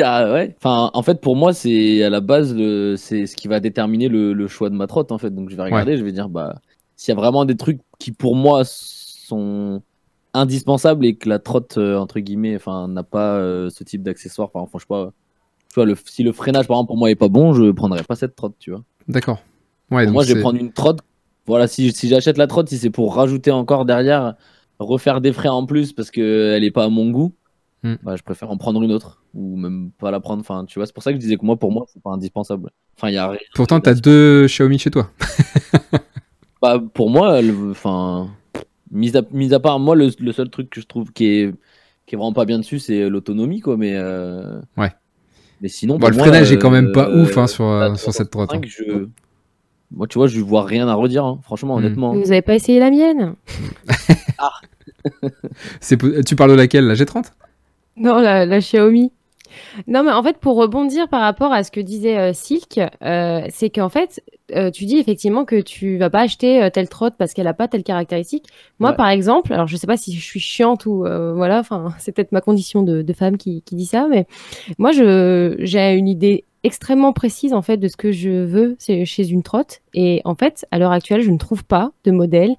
a ouais. Enfin en fait pour moi c'est à la base c'est ce qui va déterminer le choix de ma trotte en fait. Donc je vais regarder, je vais dire bah s'il y a vraiment des trucs qui pour moi sont indispensables et que la trotte entre guillemets enfin n'a pas ce type d'accessoire, par exemple je sais pas, tu vois si le freinage par exemple pour moi est pas bon, je prendrais pas cette trotte, tu vois. D'accord. Ouais, Pour donc moi je vais prendre une trotte. Voilà, si j'achète la trotte, si c'est pour rajouter encore derrière, refaire des frais en plus parce qu'elle n'est pas à mon goût, bah, je préfère en prendre une autre ou même pas la prendre. Enfin, tu vois, c'est pour ça que je disais que pour moi, c'est pas indispensable. Enfin, y a rien. Pourtant, t'as 2 Xiaomi chez toi. Bah, pour moi, enfin, mis à part moi, le seul truc que je trouve qui est vraiment pas bien dessus, c'est l'autonomie, quoi. Mais ouais. Mais sinon, bon, le freinage est quand même pas ouf hein, sur cette trotte. Moi, tu vois, je vois rien à redire, hein, franchement, honnêtement. Vous avez pas essayé la mienne? Tu parles de laquelle, la G30? Non, la Xiaomi. Non, mais en fait, pour rebondir par rapport à ce que disait Silk, c'est qu'en fait, tu dis effectivement que tu vas pas acheter telle trotte parce qu'elle a pas telle caractéristique. Moi, par exemple, alors je sais pas si je suis chiante ou voilà, enfin, c'est peut-être ma condition de femme qui dit ça, mais moi, j'ai une idée extrêmement précise en fait de ce que je veux chez une trotte. Et en fait, à l'heure actuelle, je ne trouve pas de modèle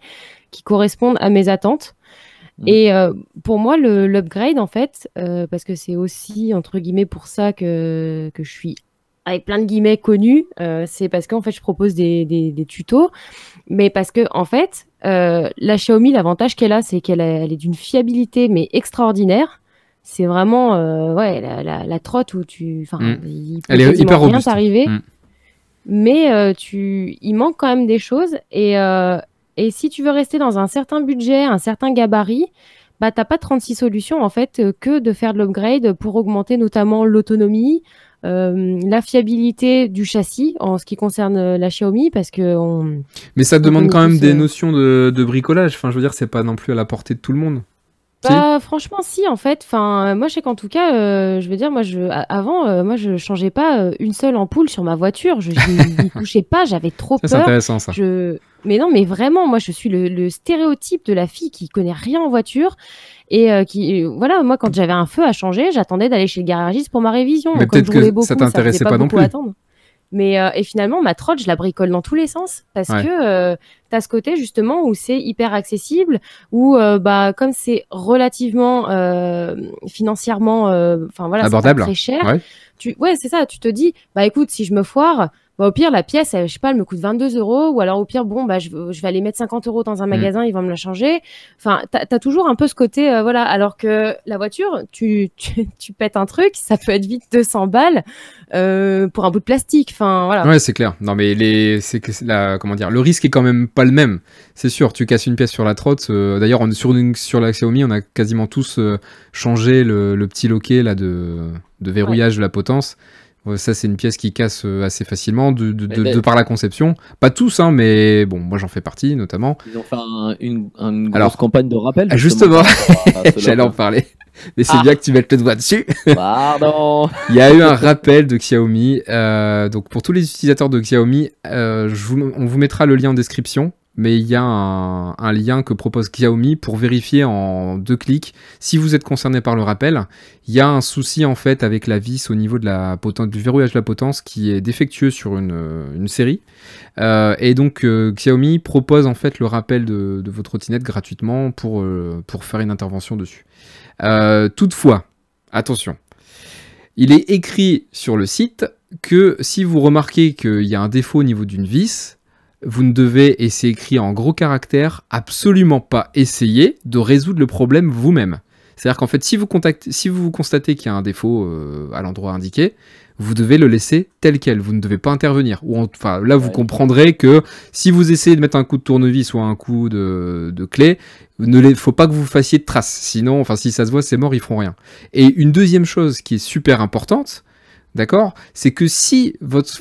qui corresponde à mes attentes. Et pour moi, l'upgrade, en fait, parce que c'est aussi, entre guillemets, pour ça que je suis, avec plein de guillemets, connue, c'est parce qu'en fait, je propose des tutos, mais parce que, en fait, la Xiaomi, l'avantage qu'elle a, c'est qu'elle est d'une fiabilité, mais extraordinaire. C'est vraiment, ouais, la trotte où il peut quasiment rien t'arriver, mais il manque quand même des choses, et si tu veux rester dans un certain budget, un certain gabarit, bah, t'as pas 36 solutions en fait que de faire de l'upgrade pour augmenter notamment l'autonomie, la fiabilité du châssis en ce qui concerne la Xiaomi, parce que mais ça demande quand même des notions de bricolage. Enfin, je veux dire, c'est pas non plus à la portée de tout le monde. Bah, franchement, si, en fait. Enfin, moi, je sais qu'en tout cas, je veux dire, avant, moi, je changeais pas une seule ampoule sur ma voiture. Je n'y touchais pas, j'avais trop peur. C'est intéressant, ça. Mais non, mais vraiment, moi, je suis le stéréotype de la fille qui connaît rien en voiture. Et voilà, moi, quand j'avais un feu à changer, j'attendais d'aller chez le garagiste pour ma révision. Mais peut-être que ça t'intéressait pas non plus. Mais et finalement, ma trotte, je la bricole dans tous les sens parce que tu as ce côté justement où c'est hyper accessible, où bah, comme c'est relativement financièrement voilà, abordable, c'est pas très cher. Ouais, c'est ça. Tu te dis, bah écoute, si je me foire, bah, au pire, la pièce, je sais pas, elle me coûte 22 €. Ou alors, au pire, bon, bah, je vais aller mettre 50 € dans un magasin, ils vont me la changer. Enfin, t'as toujours un peu ce côté, voilà. Alors que la voiture, tu pètes un truc, ça peut être vite 200 balles pour un bout de plastique. Enfin, voilà. Ouais, c'est clair. Non, mais comment dire, le risque est quand même pas le même. C'est sûr, tu casses une pièce sur la trotte. D'ailleurs, sur la Xiaomi, on a quasiment tous changé le petit loquet là, de verrouillage de la potence. Ça, c'est une pièce qui casse assez facilement de par la conception. Pas tous, hein, mais bon, moi j'en fais partie notamment. Ils ont fait une grosse campagne de rappel. Justement, j'allais en parler. Mais c'est bien que tu mettes le doigt dessus. Pardon. Il y a eu un rappel de Xiaomi. Donc pour tous les utilisateurs de Xiaomi, on vous mettra le lien en description. Mais il y a un lien que propose Xiaomi pour vérifier en 2 clics si vous êtes concerné par le rappel. Il y a un souci en fait avec la vis au niveau de la potence, du verrouillage de la potence qui est défectueux sur une série. Et donc Xiaomi propose en fait le rappel de votre trottinette gratuitement pour faire une intervention dessus. Toutefois, attention, il est écrit sur le site que si vous remarquez qu'il y a un défaut au niveau d'une vis, vous ne devez, et c'est écrit en gros caractères, absolument pas essayer de résoudre le problème vous-même. C'est-à-dire qu'en fait, si vous constatez qu'il y a un défaut à l'endroit indiqué, vous devez le laisser tel quel, vous ne devez pas intervenir. Enfin, là, vous comprendrez que si vous essayez de mettre un coup de tournevis ou un coup de clé, faut pas que vous fassiez de traces. Sinon, enfin, si ça se voit, c'est mort, ils feront rien. Et une deuxième chose qui est super importante, d'accord, c'est que si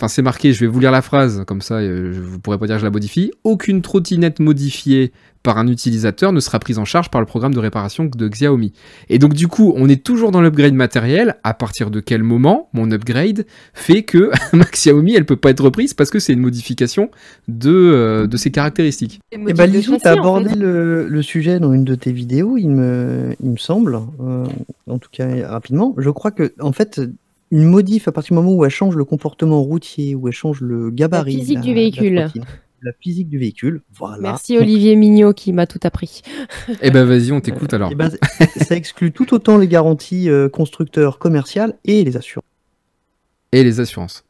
c'est marqué, je vais vous lire la phrase, comme ça, vous pourrez pas dire que je la modifie, aucune trottinette modifiée par un utilisateur ne sera prise en charge par le programme de réparation de Xiaomi. Et donc du coup, on est toujours dans l'upgrade matériel. À partir de quel moment mon upgrade fait que ma Xiaomi, elle peut pas être reprise parce que c'est une modification de ses caractéristiques. Et bah Lizou, tu as abordé le sujet dans une de tes vidéos, il me semble, en tout cas rapidement. Je crois que en fait, une modif à partir du moment où elle change le comportement routier, où elle change le gabarit, la physique du véhicule. La physique du véhicule, voilà. Merci Olivier Mignot qui m'a tout appris. Eh ben vas-y, on t'écoute alors. Ça exclut tout autant les garanties constructeurs commerciales et les assurances. Et les assurances.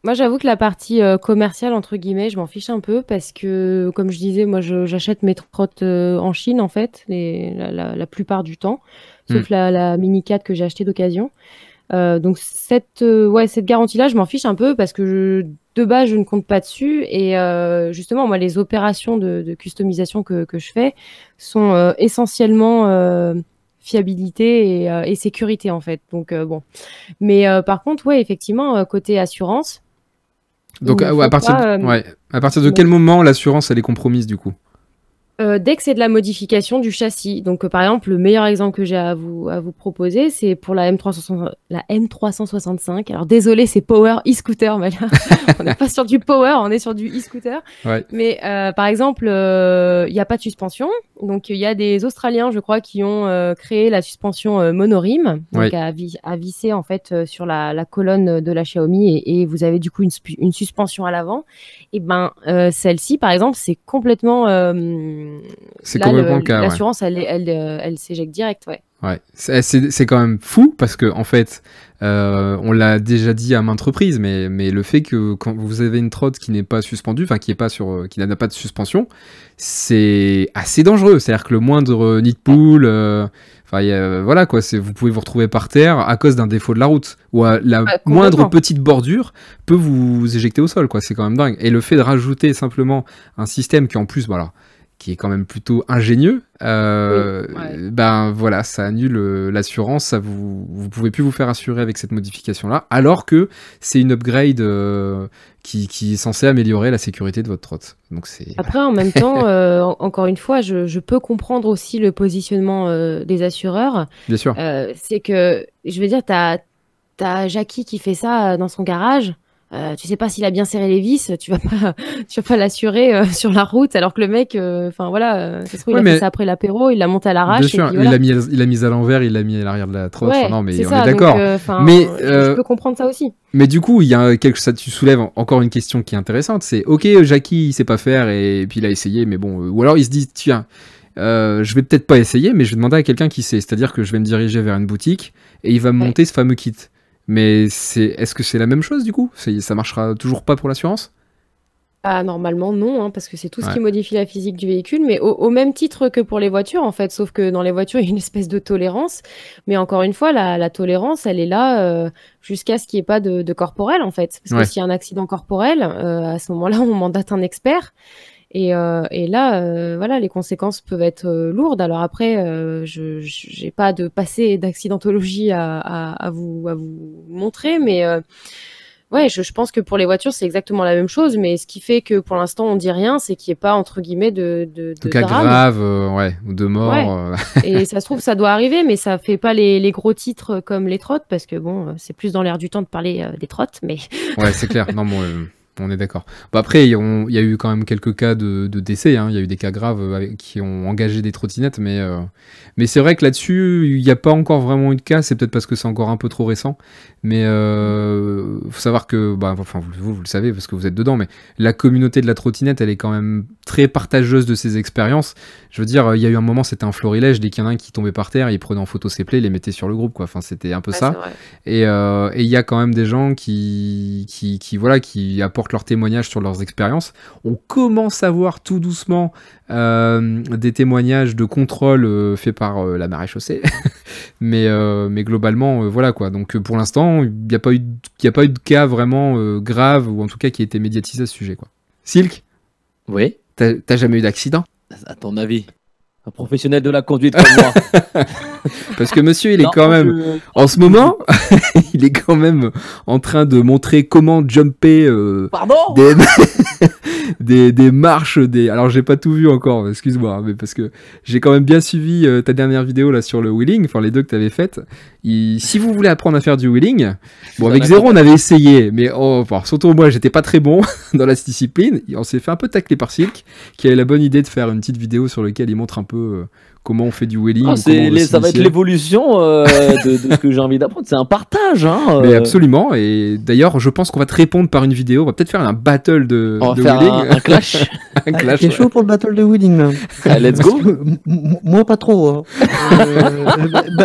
Moi j'avoue que la partie commerciale, entre guillemets, je m'en fiche un peu parce que, comme je disais, moi j'achète mes trottes en Chine en fait, la plupart du temps, sauf la Mini 4 que j'ai achetée d'occasion. Donc cette garantie-là, je m'en fiche un peu parce que de base, je ne compte pas dessus. Et justement, moi, les opérations de customisation que je fais sont essentiellement fiabilité et sécurité, en fait. Donc, bon. Mais par contre, ouais, effectivement, côté assurance. Donc, à partir de quel moment l'assurance, elle est compromise, du coup? Dès que c'est de la modification du châssis. Donc, par exemple, le meilleur exemple que j'ai à vous proposer, c'est pour la M365. Alors, désolé, c'est Power e-scooter, mais là, on n'est pas sur du Power, on est sur du e-scooter. Ouais. Mais, par exemple, il n'y a pas de suspension. Donc, il y a des Australiens, je crois, qui ont créé la suspension monorim, donc à visser, en fait, sur la colonne de la Xiaomi, et vous avez du coup une suspension à l'avant. Et ben, celle-ci, par exemple, c'est complètement... c'est complètement le cas. L'assurance, elle s'éjecte direct, ouais. Ouais, c'est quand même fou parce que en fait, on l'a déjà dit à maintes reprises, mais le fait que quand vous avez une trotte qui n'est pas suspendue, enfin qui n'a pas de suspension, c'est assez dangereux. C'est-à-dire que le moindre nid de poule, voilà quoi, vous pouvez vous retrouver par terre à cause d'un défaut de la route ou la moindre petite bordure peut vous éjecter au sol, quoi. C'est quand même dingue. Et le fait de rajouter simplement un système qui en plus, voilà, qui est quand même plutôt ingénieux, ben voilà, ça annule l'assurance, vous pouvez plus vous faire assurer avec cette modification-là, alors que c'est une upgrade qui est censée améliorer la sécurité de votre trotte. Donc après, en même temps, encore une fois, je peux comprendre aussi le positionnement des assureurs. Bien sûr. C'est que, je veux dire, t'as Jackie qui fait ça dans son garage. Tu sais pas s'il a bien serré les vis, tu vas pas l'assurer sur la route, alors que le mec, enfin voilà, ça se trouve, il a fait ça après l'apéro, il l'a monté à l'arrache. Bien sûr, voilà. il l'a mis à l'envers, il l'a mis à l'arrière de la trotte. Ouais, non, mais on ça, est d'accord. Mais je peux comprendre ça aussi. Mais du coup, tu soulèves encore une question qui est intéressante. C'est ok, Jackie, il sait pas faire et puis il a essayé, mais bon, ou alors il se dit tiens. Je vais peut-être pas essayer, mais je vais demander à quelqu'un qui sait. C'est-à-dire que je vais me diriger vers une boutique et il va me monter ce fameux kit. Mais est-ce que c'est la même chose du coup? Ça marchera toujours pas pour l'assurance? Normalement non, hein, parce que c'est tout ce qui modifie la physique du véhicule, mais au même titre que pour les voitures en fait, sauf que dans les voitures il y a une espèce de tolérance, mais encore une fois la tolérance elle est là jusqu'à ce qu'il n'y ait pas de corporel en fait, parce que s'il y a un accident corporel, à ce moment-là on mandate un expert. Et là, voilà, les conséquences peuvent être lourdes. Alors après, je n'ai pas de passé d'accidentologie à vous montrer, mais ouais, je pense que pour les voitures, c'est exactement la même chose. Mais ce qui fait que pour l'instant, on dit rien, c'est qu'il n'y ait pas, entre guillemets, de cas grave, ou de mort. Ouais. Et ça se trouve, ça doit arriver, mais ça fait pas les gros titres comme les trottes, parce que bon, c'est plus dans l'air du temps de parler des trottes. Mais... Ouais, c'est clair. Non, bon, On est d'accord. Bah après, il y a eu quand même quelques cas de décès. Hein. Il y a eu des cas graves qui ont engagé des trottinettes, mais c'est vrai que là-dessus, il n'y a pas encore vraiment eu de cas. C'est peut-être parce que c'est encore un peu trop récent. Mais faut savoir que, enfin, vous le savez parce que vous êtes dedans, mais la communauté de la trottinette, elle est quand même très partageuse de ses expériences. Je veux dire, il y a eu un moment, c'était un florilège. Dès qu'il y en a un qui tombait par terre, il prenait en photo ses plaies, il les mettait sur le groupe, quoi. Enfin, c'était un peu ça. Et il y a quand même des gens qui apportent leur témoignage sur leurs expériences. On commence à voir tout doucement des témoignages de contrôle faits par la maréchaussée. mais globalement, voilà quoi. Donc pour l'instant, il n'y a pas eu de cas vraiment grave, ou en tout cas qui a été médiatisé à ce sujet, quoi. Silk, Oui. t'as jamais eu d'accident? À ton avis, un professionnel de la conduite comme moi. Parce que monsieur, il est Non, quand même, en ce moment, il est quand même en train de montrer comment jumper Pardon des marches. Alors, j'ai pas tout vu encore, excuse-moi, mais parce que j'ai quand même bien suivi ta dernière vidéo là sur le wheeling, enfin les deux que t'avais faites. Si vous voulez apprendre à faire du wheeling, bon, avec Zéro, on avait essayé, mais surtout moi, j'étais pas très bon dans la discipline. On s'est fait un peu tacler par Silk, qui avait la bonne idée de faire une petite vidéo sur laquelle il montre un peu comment on fait du wheeling. Ça va être l'évolution de ce que j'ai envie d'apprendre. C'est un partage. Hein, Mais absolument. Et d'ailleurs, je pense qu'on va te répondre par une vidéo. On va peut-être faire un battle de wheeling. Un clash. Un clash. T'es chaud pour le battle de wheeling là. Let's go. Moi pas trop. Hein.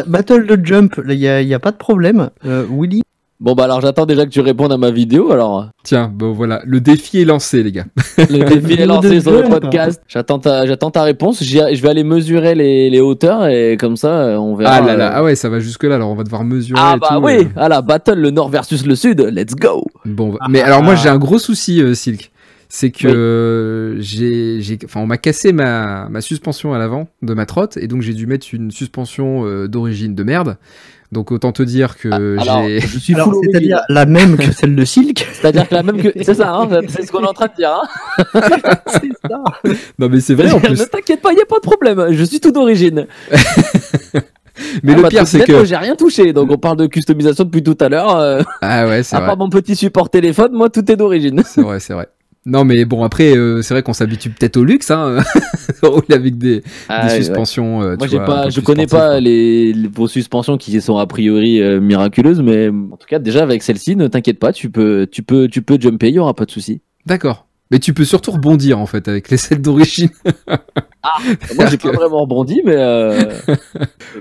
Battle de jump, il y a pas de problème. Wheeling. Bon bah alors j'attends déjà que tu répondes à ma vidéo alors. Tiens, bon voilà, le défi est lancé les gars. Le défi est lancé sur le podcast. J'attends ta réponse. Je vais aller mesurer les hauteurs et comme ça on verra. Ah là là, ah ouais, ça va jusque là. Alors on va devoir mesurer. Ah et bah tout, oui, à la battle le nord versus le sud. Let's go. Bon, mais alors moi j'ai un gros souci, Silk. C'est que on m'a cassé ma suspension à l'avant de ma trotte et donc j'ai dû mettre une suspension d'origine de merde. Donc autant te dire que je suis c'est-à-dire la même que celle de Silk. C'est-à-dire que la même que c'est ça, hein, c'est ce qu'on est en train de dire. Hein. C'est ça. Non mais c'est vrai en plus. Ne t'inquiète pas, il y a pas de problème. Je suis tout d'origine. Mais le pire c'est que j'ai rien touché. Donc on parle de customisation depuis tout à l'heure. Ah ouais, c'est vrai. À part mon petit support téléphone, moi tout est d'origine. C'est vrai, c'est vrai. Non mais bon après c'est vrai qu'on s'habitue peut-être au luxe hein, rouler avec des suspensions. Moi je connais pas vos suspensions qui sont a priori miraculeuses, mais en tout cas déjà avec celle-ci ne t'inquiète pas, tu peux jumper, il y aura pas de souci. D'accord. Mais tu peux surtout rebondir en fait avec les selles d'origine. Moi j'ai pas vraiment rebondi mais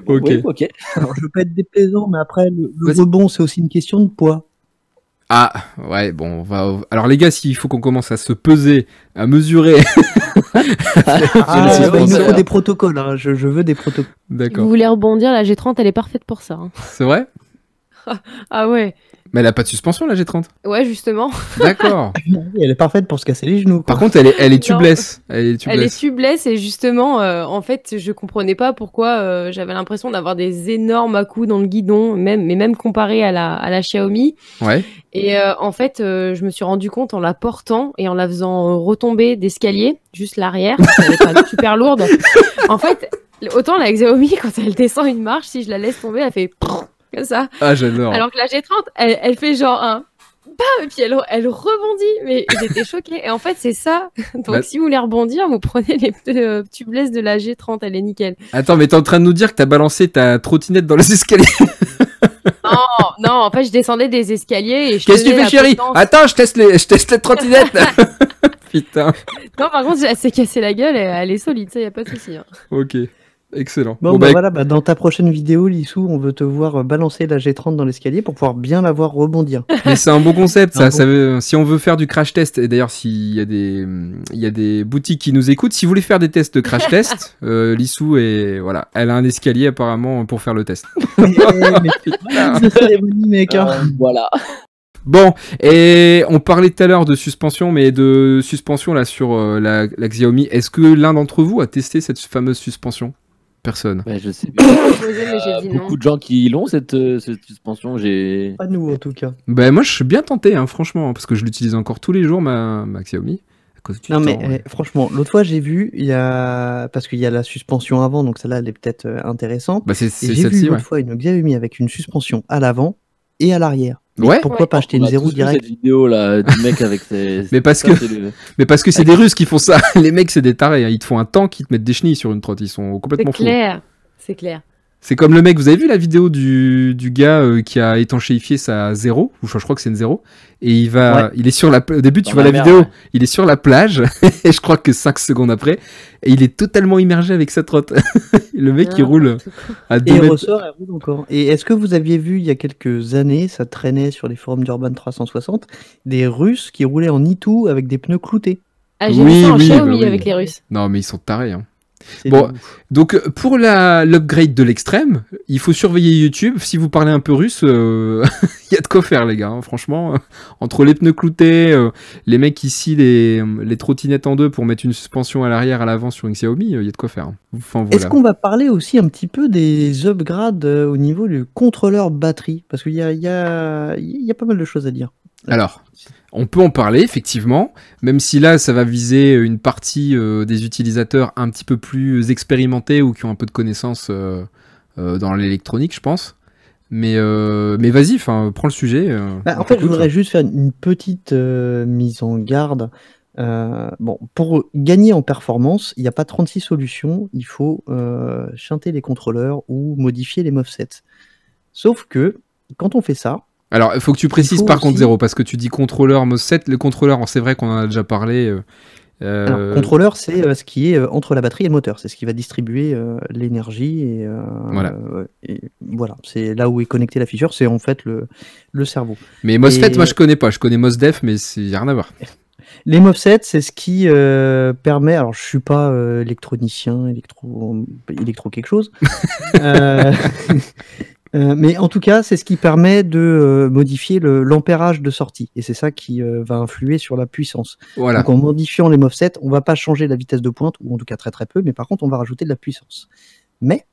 bon, ok. Oui, ok. Alors je veux pas être déplaisant mais après le rebond c'est aussi une question de poids. Ah, ouais, bon, alors les gars, s'il faut qu'on commence à se peser, à mesurer... il nous faut des protocoles, hein. Je veux des protocoles. Si vous voulez rebondir, la G30, elle est parfaite pour ça. Hein. C'est vrai? Ah ouais. Mais elle a pas de suspension, la G30? Ouais, justement. D'accord. Elle est parfaite pour se casser les genoux, quoi. Par contre, elle est tubeless. Elle est tubeless et justement, en fait, je comprenais pas pourquoi j'avais l'impression d'avoir des énormes à-coups dans le guidon, même comparé à la Xiaomi. Ouais. Et en fait, je me suis rendu compte en la portant et en la faisant retomber d'escalier, juste l'arrière, elle est quand même super lourde. En fait, autant la Xiaomi, quand elle descend une marche, si je la laisse tomber, elle fait comme ça. Ah, j'adore. Alors que la G30, elle fait genre un bam, et puis elle rebondit. Mais j'étais choquée. Et en fait, c'est ça. Donc, si vous voulez rebondir, vous prenez les tubeless de la G30, elle est nickel. Attends, mais t'es en train de nous dire que t'as balancé ta trottinette dans les escaliers? Non, en fait, je descendais des escaliers et je Qu'est-ce que tu fais, chérie? Attends, je teste les trottinettes. Putain. Non, par contre, elle s'est cassée la gueule et elle est solide, ça, y a pas de souci. Hein. Ok. Excellent. Bon, voilà, dans ta prochaine vidéo, Lissou, on veut te voir balancer la G30 dans l'escalier pour pouvoir bien la voir rebondir. Mais c'est un bon concept, ça. Si on veut faire du crash test, et d'ailleurs, s'il y a des boutiques qui nous écoutent, si vous voulez faire des tests de crash test, Lissou elle a un escalier apparemment pour faire le test. Voilà. Bon, et on parlait tout à l'heure de suspension, mais de suspension là sur la Xiaomi. Est-ce que l'un d'entre vous a testé cette fameuse suspension? Personne. Ouais, je sais. Beaucoup de gens qui l'ont cette suspension. Pas nous en tout cas. Ben moi je suis bien tenté, hein, franchement, parce que je l'utilise encore tous les jours ma Xiaomi. À cause du non temps, mais franchement, l'autre fois j'ai vu, parce qu'il y a la suspension avant, donc celle-là elle est peut-être intéressante. Bah c'est j'ai vu l'autre fois une Xiaomi avec une suspension à l'avant et à l'arrière. Ouais. Pourquoi pas acheter On une a zéro tous vu direct? cette vidéo là du mec avec ses. Mais parce que- Mais parce que c'est des Russes qui font ça. Les mecs, c'est des tarés. Hein. Ils te font un tank, ils te mettent des chenilles sur une trotte. Ils sont C'est complètement fous. clair. C'est clair. C'est comme le mec, vous avez vu la vidéo du gars qui a étanchéifié sa zéro, ou je crois que c'est une zéro, et il est sur au début tu Dans vois la la mer, vidéo, ouais. il est sur la plage, et je crois que 5 secondes après, et il est totalement immergé avec sa trotte. Le mec il roule N'importe quoi. à 2 Et il mètres. ressort, elle roule encore. Et est-ce que vous aviez vu il y a quelques années, ça traînait sur les forums d'Urban 360, des Russes qui roulaient en E2 avec des pneus cloutés? Ah, j'ai Oui, vu ça en oui, Xiaomi bah oui. avec les Russes. Non mais ils sont tarés. Hein. C'est Bon, de ouf. Donc pour l'upgrade de l'extrême, il faut surveiller YouTube. Si vous parlez un peu russe, il y a de quoi faire les gars. Hein, franchement, entre les pneus cloutés, les mecs qui scient les trottinettes en deux pour mettre une suspension à l'arrière, à l'avant sur une Xiaomi, il y a de quoi faire. Hein. Enfin Est-ce voilà. qu'on va parler aussi un petit peu des upgrades au niveau du contrôleur batterie? Parce qu'il y a pas mal de choses à dire. Alors, on peut en parler effectivement, même si là ça va viser une partie des utilisateurs un petit peu plus expérimentés ou qui ont un peu de connaissances dans l'électronique, je pense. Mais vas-y, prends le sujet. Bah, on en fait, je t'écoute. voudrais juste faire une petite mise en garde. Bon, pour gagner en performance, il n'y a pas 36 solutions. Il faut chanter les contrôleurs ou modifier les movesets. Sauf que quand on fait ça, Alors, il faut que tu précises faut par contre, aussi- Zéro, parce que tu dis contrôleur, MOSFET. Le contrôleur, c'est vrai qu'on en a déjà parlé. alors, contrôleur, c'est ce qui est entre la batterie et le moteur. C'est ce qui va distribuer l'énergie. Voilà. Et voilà, c'est là où est connectée la fissure. C'est en fait le cerveau. Mais MOSFET, Et- moi je connais pas. Je connais MOSDEF, mais il n'y a rien à voir. Les movesets, c'est ce qui permet. Alors, je suis pas électronicien, électro quelque chose. Euh, mais en tout cas, c'est ce qui permet de modifier l'ampérage de sortie. Et c'est ça qui va influer sur la puissance. Voilà. Donc, en modifiant les movesets, on va pas changer la vitesse de pointe, ou en tout cas très très peu, mais par contre, on va rajouter de la puissance. Mais,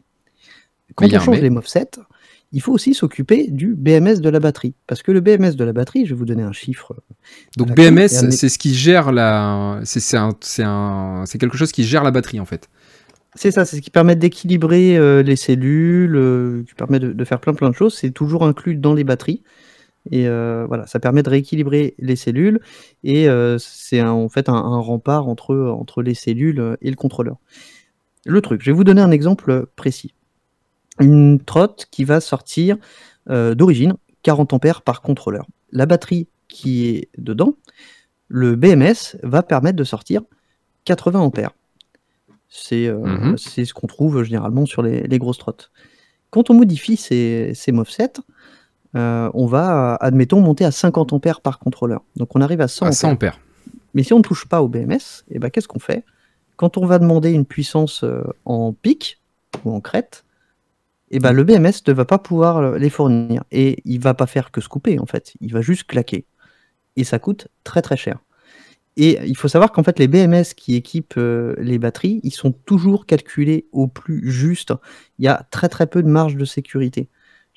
quand Mais il y a on un change mais. les movesets, il faut aussi s'occuper du BMS de la batterie. Parce que le BMS de la batterie, je vais vous donner un chiffre. Donc la BMS, clé, et un- c'est ce qui gère la. C'est quelque chose qui gère la batterie en fait. C'est ça, c'est ce qui permet d'équilibrer les cellules, qui permet de faire plein de choses. C'est toujours inclus dans les batteries. Et voilà, ça permet de rééquilibrer les cellules. Et c'est en fait un rempart entre les cellules et le contrôleur. Le truc, je vais vous donner un exemple précis. Une trotte qui va sortir d'origine 40 ampères par contrôleur. La batterie qui est dedans, le BMS va permettre de sortir 80 ampères. C'est ce qu'on trouve généralement sur les grosses trottes. Quand on modifie ces movesets, on va, admettons, monter à 50 ampères par contrôleur. Donc on arrive à 100 À ampères. 100 ampères. Mais si on ne touche pas au BMS, et ben, qu'est-ce qu'on fait? Quand on va demander une puissance en pic ou en crête, et ben, le BMS ne va pas pouvoir les fournir. Et il va pas faire que se couper, en fait. Il va juste claquer. Et ça coûte très très cher. Et il faut savoir qu'en fait, les BMS qui équipent les batteries, ils sont toujours calculés au plus juste. Il y a très très peu de marge de sécurité.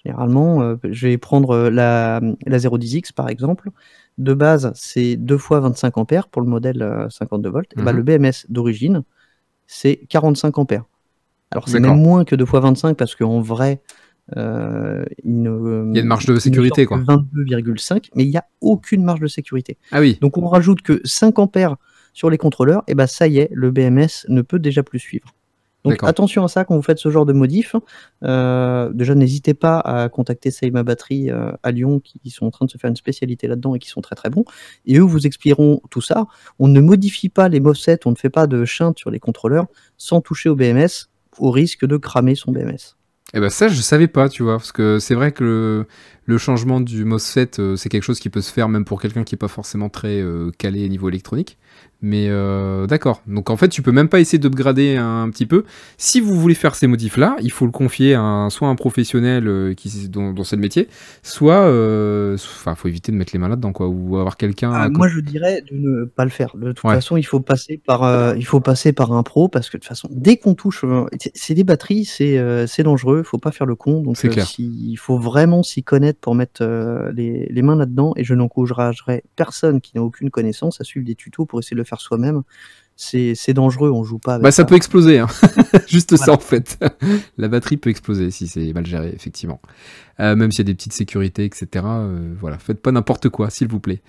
Généralement, je vais prendre la 010X par exemple. De base, c'est 2 fois 25 ampères pour le modèle 52 volts. Et ben, le BMS d'origine, c'est 45 ampères. Alors, c'est D'accord. même moins que 2 fois 25 parce qu'en vrai, il y a une marge de sécurité, quoi. 22,5, mais il n'y a aucune marge de sécurité. Ah oui. Donc, on rajoute que 5 ampères sur les contrôleurs, et ben ça y est, le BMS ne peut déjà plus suivre. Donc D'accord. attention à ça quand vous faites ce genre de modif. Déjà, n'hésitez pas à contacter Seima Batterie à Lyon, qui sont en train de se faire une spécialité là-dedans et qui sont très très bons. Et eux vous expliqueront tout ça. On ne modifie pas les movesets, on ne fait pas de shunt sur les contrôleurs sans toucher au BMS, au risque de cramer son BMS. Eh ben ça, je savais pas, tu vois, parce que c'est vrai que le changement du MOSFET, c'est quelque chose qui peut se faire même pour quelqu'un qui est pas forcément très calé au niveau électronique. Mais d'accord. Donc en fait, tu peux même pas essayer d'upgrader un petit peu. Si vous voulez faire ces modifs-là, il faut le confier à soit un professionnel dont c'est le métier, soit, faut éviter de mettre les mains là-dedans, quoi, ou avoir quelqu'un. Moi, je dirais de ne pas le faire. De toute Ouais. façon, il faut passer par un pro parce que de toute façon, dès qu'on touche, c'est des batteries, c'est dangereux. Faut pas faire le con. Donc, C'est clair. il faut vraiment s'y connaître pour mettre les mains là-dedans. Et je n'encouragerais personne qui n'a aucune connaissance à suivre des tutos pour essayer de le faire soi-même. c'est dangereux, on joue pas avec Bah, ça ça. peut exploser, hein. Juste ça Voilà. en fait. La batterie peut exploser si c'est mal géré, effectivement. Même s'il y a des petites sécurités, etc. Voilà, faites pas n'importe quoi, s'il vous plaît.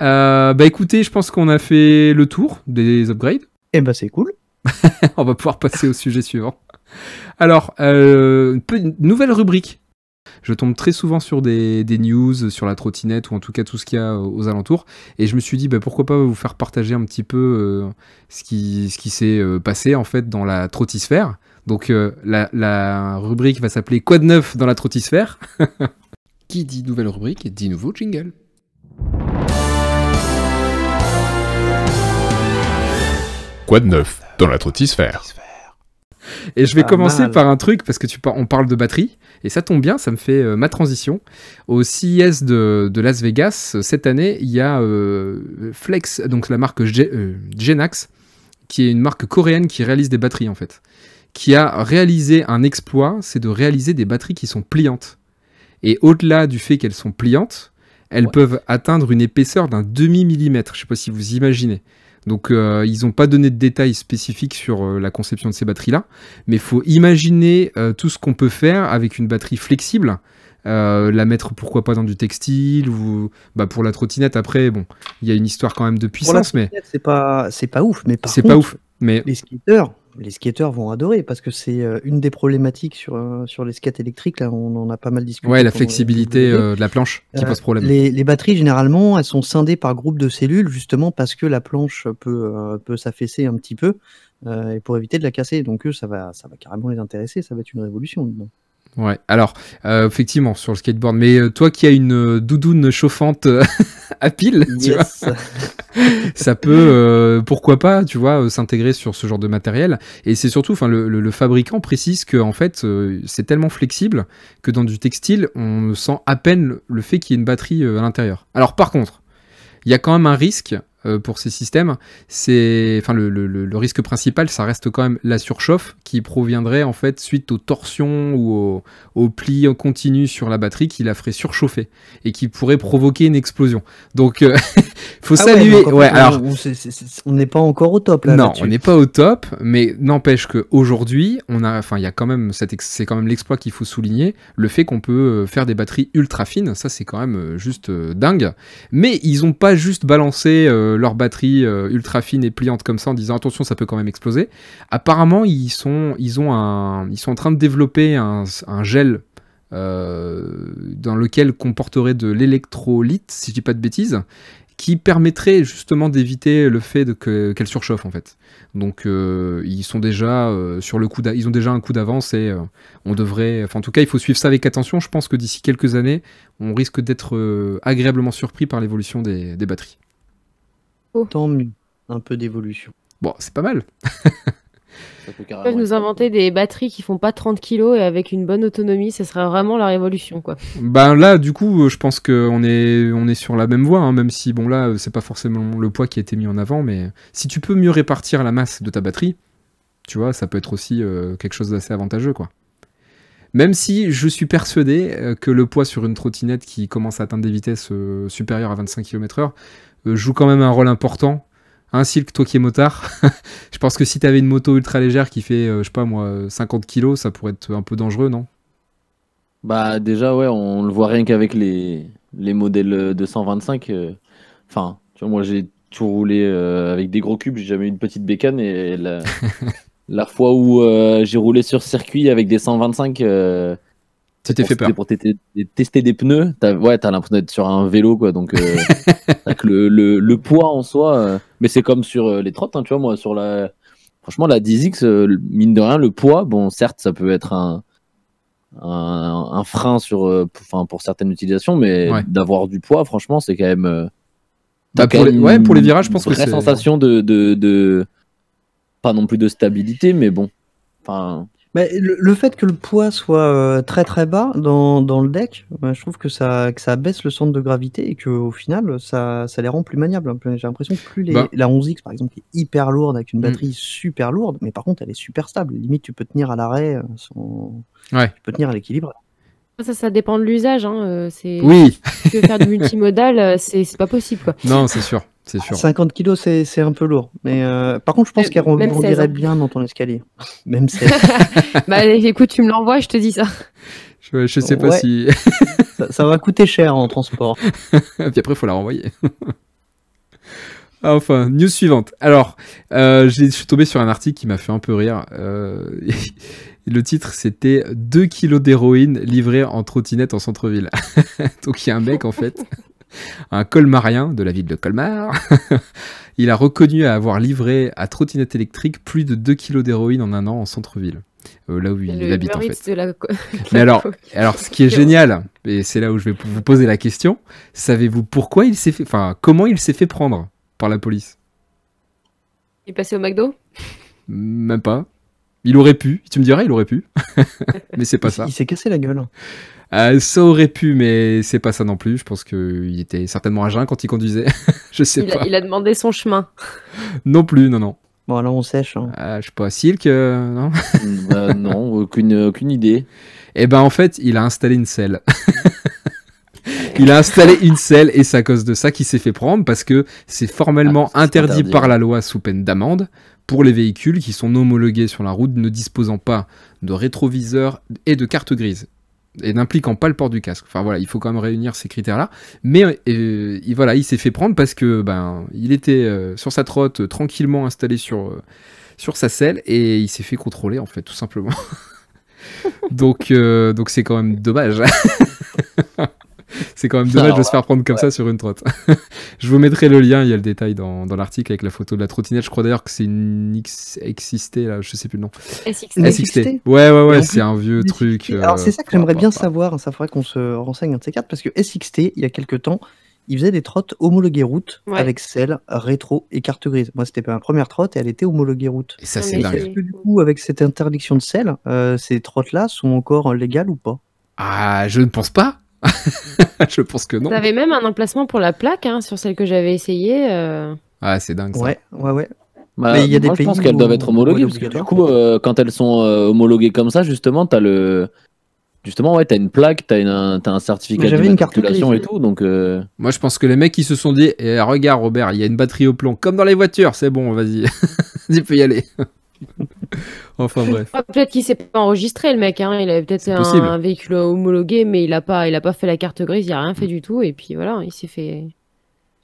Bah écoutez, je pense qu'on a fait le tour des upgrades. Eh ben c'est cool. On va pouvoir passer au sujet suivant. Alors, une nouvelle rubrique. Je tombe très souvent sur des news sur la trottinette ou en tout cas tout ce qu'il y a aux alentours. Et je me suis dit, bah, pourquoi pas vous faire partager un petit peu ce qui s'est passé en fait dans la trottisphère. Donc la rubrique va s'appeler Quoi de neuf dans la trottisphère. Qui dit nouvelle rubrique dit nouveau jingle. Quoi de neuf dans la trottisphère? Et je vais Pas commencer mal. par un truc, parce que on parle de batterie, et ça tombe bien, ça me fait ma transition. Au CES de Las Vegas, cette année, il y a Flex, donc la marque Genax, qui est une marque coréenne qui réalise des batteries, en fait. Qui a réalisé un exploit, c'est de réaliser des batteries qui sont pliantes. Et au-delà du fait qu'elles sont pliantes, elles peuvent atteindre une épaisseur d'un demi-millimètre. Je ne sais pas si vous imaginez. Donc ils n'ont pas donné de détails spécifiques sur la conception de ces batteries-là, mais il faut imaginer tout ce qu'on peut faire avec une batterie flexible, la mettre pourquoi pas dans du textile, ou bah, pour la trottinette après, bon, il y a une histoire quand même de Pour la puissance, mais trottinette, c'est pas ouf, mais par c'est contre, pas ouf. Mais les skateurs vont adorer parce que c'est une des problématiques sur les skates électriques. Là, on en a pas mal discuté. ouais, la pendant flexibilité WWDC. de la planche qui pose problème. Les batteries, généralement, elles sont scindées par groupe de cellules, justement parce que la planche peut s'affaisser un petit peu, et pour éviter de la casser. Donc eux, ça va carrément les intéresser, ça va être une révolution. Dedans. Ouais, alors, effectivement, sur le skateboard, mais toi qui as une doudoune chauffante à pile, tu vois, ça peut, pourquoi pas, tu vois, s'intégrer sur ce genre de matériel. Et c'est surtout, enfin, le fabricant précise que, en fait, c'est tellement flexible que dans du textile, on sent à peine le fait qu'il y ait une batterie à l'intérieur. Alors, par contre, il y a quand même un risque pour ces systèmes. Enfin, le risque principal, ça reste quand même la surchauffe qui proviendrait en fait suite aux torsions ou aux plis continus sur la batterie qui la ferait surchauffer et qui pourrait provoquer une explosion. Donc, faut saluer. Donc, en fait, Ouais, alors. On n'est pas encore au top là. Non, là-dessus. on n'est pas au top, mais n'empêche qu'aujourd'hui, il y a quand même c'est quand même l'exploit qu'il faut souligner, le fait qu'on peut faire des batteries ultra fines, ça c'est quand même juste dingue. Mais ils n'ont pas juste balancé leurs batteries ultra fines et pliantes comme ça en disant attention, ça peut quand même exploser. Apparemment, ils sont en train de développer un gel dans lequel comporterait de l'électrolyte, si je dis pas de bêtises, qui permettrait justement d'éviter le fait qu'elle surchauffe en fait. Donc ils sont déjà sur le coup ils ont déjà un coup d'avance et on devrait, enfin en tout cas il faut suivre ça avec attention. Je pense que d'ici quelques années, on risque d'être agréablement surpris par l'évolution des batteries. Tant mieux, un peu d'évolution. Bon, c'est pas mal. Ils peuvent nous inventer des batteries qui font pas 30 kilos et avec une bonne autonomie, ce serait vraiment la révolution, quoi. Ben là, du coup, je pense qu'on est sur la même voie, hein, même si, bon là, c'est pas forcément le poids qui a été mis en avant, mais si tu peux mieux répartir la masse de ta batterie, tu vois, ça peut être aussi quelque chose d'assez avantageux, quoi. Même si je suis persuadé que le poids sur une trottinette qui commence à atteindre des vitesses supérieures à 25 km/h joue quand même un rôle important. Hein, Silk, toi qui es motard, je pense que si t'avais une moto ultra légère qui fait, je sais pas moi, 50 kg, ça pourrait être un peu dangereux, non? Bah déjà, ouais, on le voit rien qu'avec les modèles 225. Enfin, tu vois, moi j'ai toujours roulé avec des gros cubes, j'ai jamais eu une petite bécane et la fois où j'ai roulé sur circuit avec des 125, C'était fait peur. pour tester des pneus, t'as l'impression d'être sur un vélo, quoi. Donc, avec le poids en soi, mais c'est comme sur les trottes, hein, tu vois, moi, franchement, la 10X, mine de rien, le poids, bon, certes, ça peut être un frein pour certaines utilisations, mais Ouais. d'avoir du poids, franchement, c'est quand même. Bah, t'as quand même pour les virages, je pense une que vraie c'est sensation de. Pas non plus de stabilité, mais bon. Enfin. Mais le fait que le poids soit très très bas dans le deck, je trouve que ça baisse le centre de gravité et qu'au final, ça les rend plus maniables. J'ai l'impression que plus la 11X, par exemple, qui est hyper lourde avec une batterie super lourde, mais par contre, elle est super stable. Limite, tu peux tenir à l'arrêt, Ouais. tu peux tenir à l'équilibre. Ça dépend de l'usage. Hein. Oui. Si tu veux faire du multimodal, c'est pas possible, quoi. Non, c'est sûr. c'est sûr. 50 kilos, c'est un peu lourd. Mais par contre, je pense qu'elle Même 16, rebondirait hein. bien dans ton escalier. Même 16. Bah écoute, tu me l'envoies, je te dis ça. Je sais pas Ouais. si. Ça va coûter cher en transport. Puis après, il faut la renvoyer. Enfin, news suivante. Alors, je suis tombé sur un article qui m'a fait un peu rire. Le titre, c'était 2 kilos d'héroïne livrés en trottinette en centre-ville. Donc, il y a un mec, en fait, un colmarien de la ville de Colmar. Il a reconnu avoir livré à trottinette électrique plus de 2 kilos d'héroïne en un an en centre-ville. Là où il habite, en Uber Eats fait. de la Mais alors, ce qui est génial, et c'est là où je vais vous poser la question, savez-vous pourquoi il s'est fait, enfin, comment il s'est fait prendre par la police? Il est passé au McDo? Même pas. Il aurait pu, tu me dirais, il aurait pu. Mais c'est pas ça. Il s'est cassé la gueule. Ça aurait pu, mais c'est pas ça non plus. Je pense qu'il était certainement à jeun quand il conduisait. Je sais pas. Il a demandé son chemin. Non plus, non. Bon, là, on sèche. Hein. Je sais pas, Silk, non? Non, aucune idée. Eh ben, en fait, il a installé une selle. Il a installé une selle et c'est à cause de ça qu'il s'est fait prendre parce que c'est formellement interdit par la loi sous peine d'amende pour les véhicules qui sont non homologués sur la route ne disposant pas de rétroviseur et de carte grise et n'impliquant pas le port du casque. Enfin voilà, il faut quand même réunir ces critères-là. Mais voilà, il s'est fait prendre parce que il était sur sa trotte tranquillement installé sur sa selle et il s'est fait contrôler en fait tout simplement. donc c'est quand même dommage. C'est quand même dommage de se faire prendre comme ça sur une trotte. Je vous mettrai le lien, il y a le détail dans l'article avec la photo de la trottinette. Je crois d'ailleurs que c'est une XXT, là, je sais plus le nom. SXT. Ouais, c'est un vieux truc. Alors c'est ça que j'aimerais bien savoir, ça faudrait qu'on se renseigne un de ces quatre, parce que SXT, il y a quelques temps, il faisait des trottes homologuées route avec selle, rétro et carte grise. Moi, c'était ma première trotte et elle était homologuée route. Et ça, c'est dingue. Est-ce que du coup, avec cette interdiction de selle, ces trottes-là sont encore légales ou pas? Ah, je ne pense pas. Je pense que non. T'avais même un emplacement pour la plaque sur celle que j'avais essayé. Ah, c'est dingue ça. Ouais. Bah, Mais il y a des moi, pays je pense qu'elles doivent être homologuées parce que du coup, quand elles sont homologuées comme ça, justement, t'as une plaque, t'as un certificat d'immatriculation et tout. Donc, moi, je pense que les mecs, ils se sont dit, regarde, Robert, il y a une batterie au plomb, comme dans les voitures, c'est bon, vas-y, tu peux y aller. Enfin bref. Peut-être qu'il s'est pas enregistré le mec, il avait peut-être un véhicule homologué, mais il a pas fait la carte grise, il a rien fait du tout, et puis voilà, il s'est fait.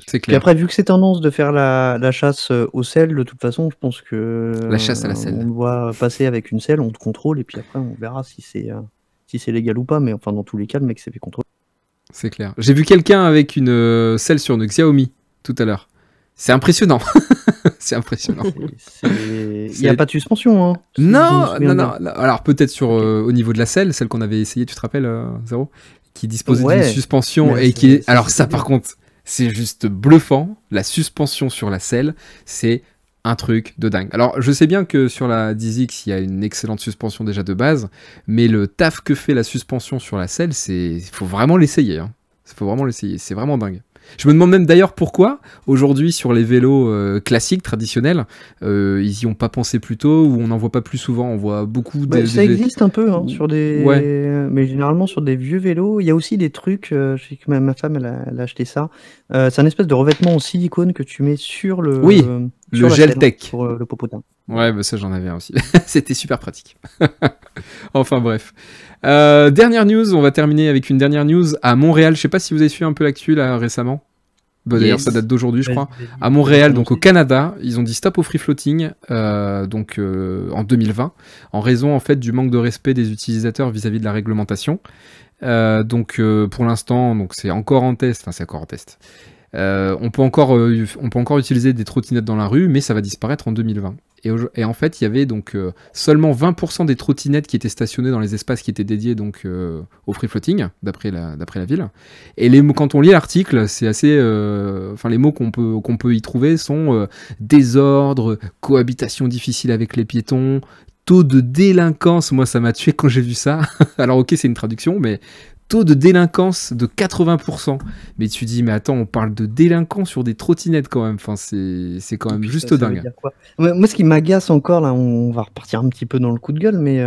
C'est clair. Et après, vu que c'est tendance de faire la chasse au sel, de toute façon, je pense que la chasse à la selle. On doit passer avec une selle, on te contrôle, et puis après on verra si c'est légal ou pas, mais enfin dans tous les cas, le mec s'est fait contrôler. C'est clair. J'ai vu quelqu'un avec une selle sur une Xiaomi tout à l'heure. C'est impressionnant. C'est impressionnant. Il n'y a pas de suspension, hein. Non. Alors peut-être au niveau de la selle, celle qu'on avait essayé, tu te rappelles, Zéro, qui disposait d'une suspension et qui est. Alors ça, par contre, c'est juste bluffant. La suspension sur la selle, c'est un truc de dingue. Alors je sais bien que sur la 10X, il y a une excellente suspension déjà de base, mais le taf que fait la suspension sur la selle, il faut vraiment l'essayer. Faut vraiment l'essayer. C'est vraiment dingue. Je me demande même d'ailleurs pourquoi, aujourd'hui, sur les vélos classiques, traditionnels, ils y ont pas pensé plus tôt, ou on n'en voit pas plus souvent. On voit beaucoup ça existe un peu, sur des... mais généralement sur des vieux vélos. Il y a aussi des trucs, je sais que ma femme, elle a acheté ça. C'est un espèce de revêtement en silicone que tu mets sur le... Oui, le Geltec. Pour le popotin. Ouais, ça j'en avais un aussi. C'était super pratique. Enfin bref. Dernière news, on va terminer avec une dernière news à Montréal. Je sais pas si vous avez suivi un peu l'actu là récemment. D'ailleurs, ça date d'aujourd'hui, je crois. À Montréal, donc au Canada, ils ont dit stop au free floating en 2020, en raison en fait du manque de respect des utilisateurs vis-à-vis de la réglementation. Pour l'instant, donc c'est encore en test. Enfin, c'est encore en test. On peut encore utiliser des trottinettes dans la rue, mais ça va disparaître en 2020. Et en fait, il y avait donc seulement 20% des trottinettes qui étaient stationnées dans les espaces qui étaient dédiés donc au free floating, d'après la ville. Et quand on lit l'article, c'est assez, les mots qu'on peut y trouver sont désordre, cohabitation difficile avec les piétons, taux de délinquance. Moi, ça m'a tué quand j'ai vu ça. Alors ok, c'est une traduction, mais taux de délinquance de 80%. Mais tu dis, mais attends, on parle de délinquance sur des trottinettes quand même. Enfin, c'est quand même juste dingue. Moi, ce qui m'agace encore, là, on va repartir un petit peu dans le coup de gueule, mais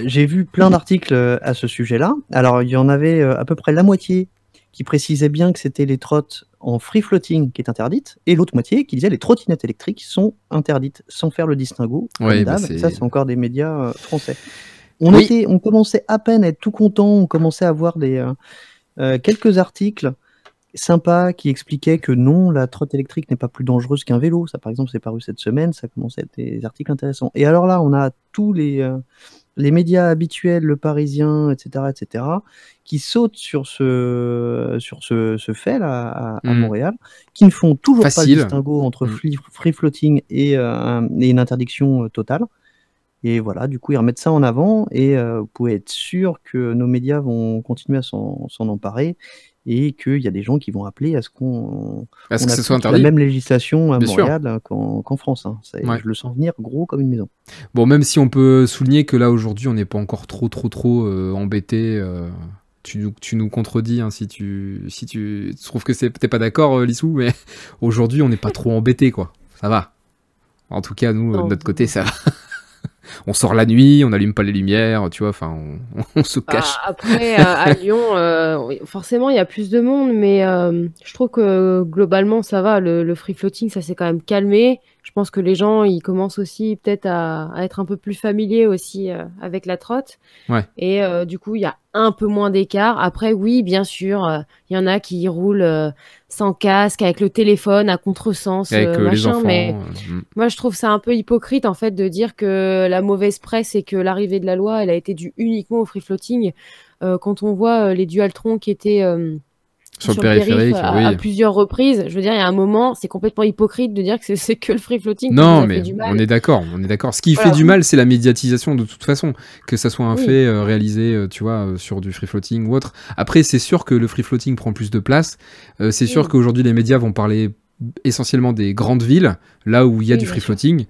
j'ai vu plein d'articles à ce sujet-là. Alors, il y en avait à peu près la moitié qui précisaient bien que c'était les trottes en free floating qui est interdite, et l'autre moitié qui disait les trottinettes électriques sont interdites, sans faire le distinguo. Ouais, Comme bah, d'hab. c'est- Ça, c'est encore des médias français. Oui. On commençait à peine à être tout content, on commençait à avoir quelques articles sympas qui expliquaient que non, la trotte électrique n'est pas plus dangereuse qu'un vélo. Ça, par exemple, c'est paru cette semaine, ça commençait à être des articles intéressants. Et alors là, on a tous les médias habituels, Le Parisien, etc., qui sautent sur ce fait-là à Montréal, qui ne font toujours pas le Facile. distinguo entre Mm. free floating et une interdiction totale. Et voilà, du coup, ils remettent ça en avant et vous pouvez être sûr que nos médias vont continuer à s'en emparer et qu'il y a des gens qui vont appeler à ce qu'on À ce on que ce soit applique la interdit. même législation à Bien sûr. Montréal qu'en France. Hein. Ouais. Je le sens venir gros comme une maison. Bon, même si on peut souligner que là, aujourd'hui, on n'est pas encore trop embêté. Tu nous contredis hein, si tu trouves que t'es pas d'accord, Lissou, mais aujourd'hui, on n'est pas trop embêté, quoi. Ça va. En tout cas, nous, de Non. notre côté, ça va. On sort la nuit, on n'allume pas les lumières, tu vois, enfin, on se cache. Après, à Lyon, oui, forcément, il y a plus de monde, mais je trouve que globalement, ça va. Le free floating, ça s'est quand même calmé. Je pense que les gens, ils commencent aussi peut-être à être un peu plus familiers aussi avec la trotte. Ouais. Et du coup, il y a un peu moins d'écart. Après, oui, bien sûr, il y en a qui roulent sans casque, avec le téléphone, à contresens, Avec les machin, enfants. mais moi, je trouve ça un peu hypocrite, en fait, de dire que la mauvaise presse et que l'arrivée de la loi, elle a été due uniquement au free floating. Quand on voit les Dualtron qui étaient sur le périph' périphérique, à oui. plusieurs reprises, je veux dire, il y a un moment, c'est complètement hypocrite de dire que c'est que le free floating qui nous Non, a mais fait du mal. on est d'accord. Ce qui Voilà. fait du mal, c'est la médiatisation de toute façon, que ça soit un Oui. fait réalisé, tu vois, sur du free floating ou autre. Après, c'est sûr que le free floating prend plus de place. C'est sûr Oui. qu'aujourd'hui, les médias vont parler essentiellement des grandes villes, là où il y a Oui, du bien free sûr. floating.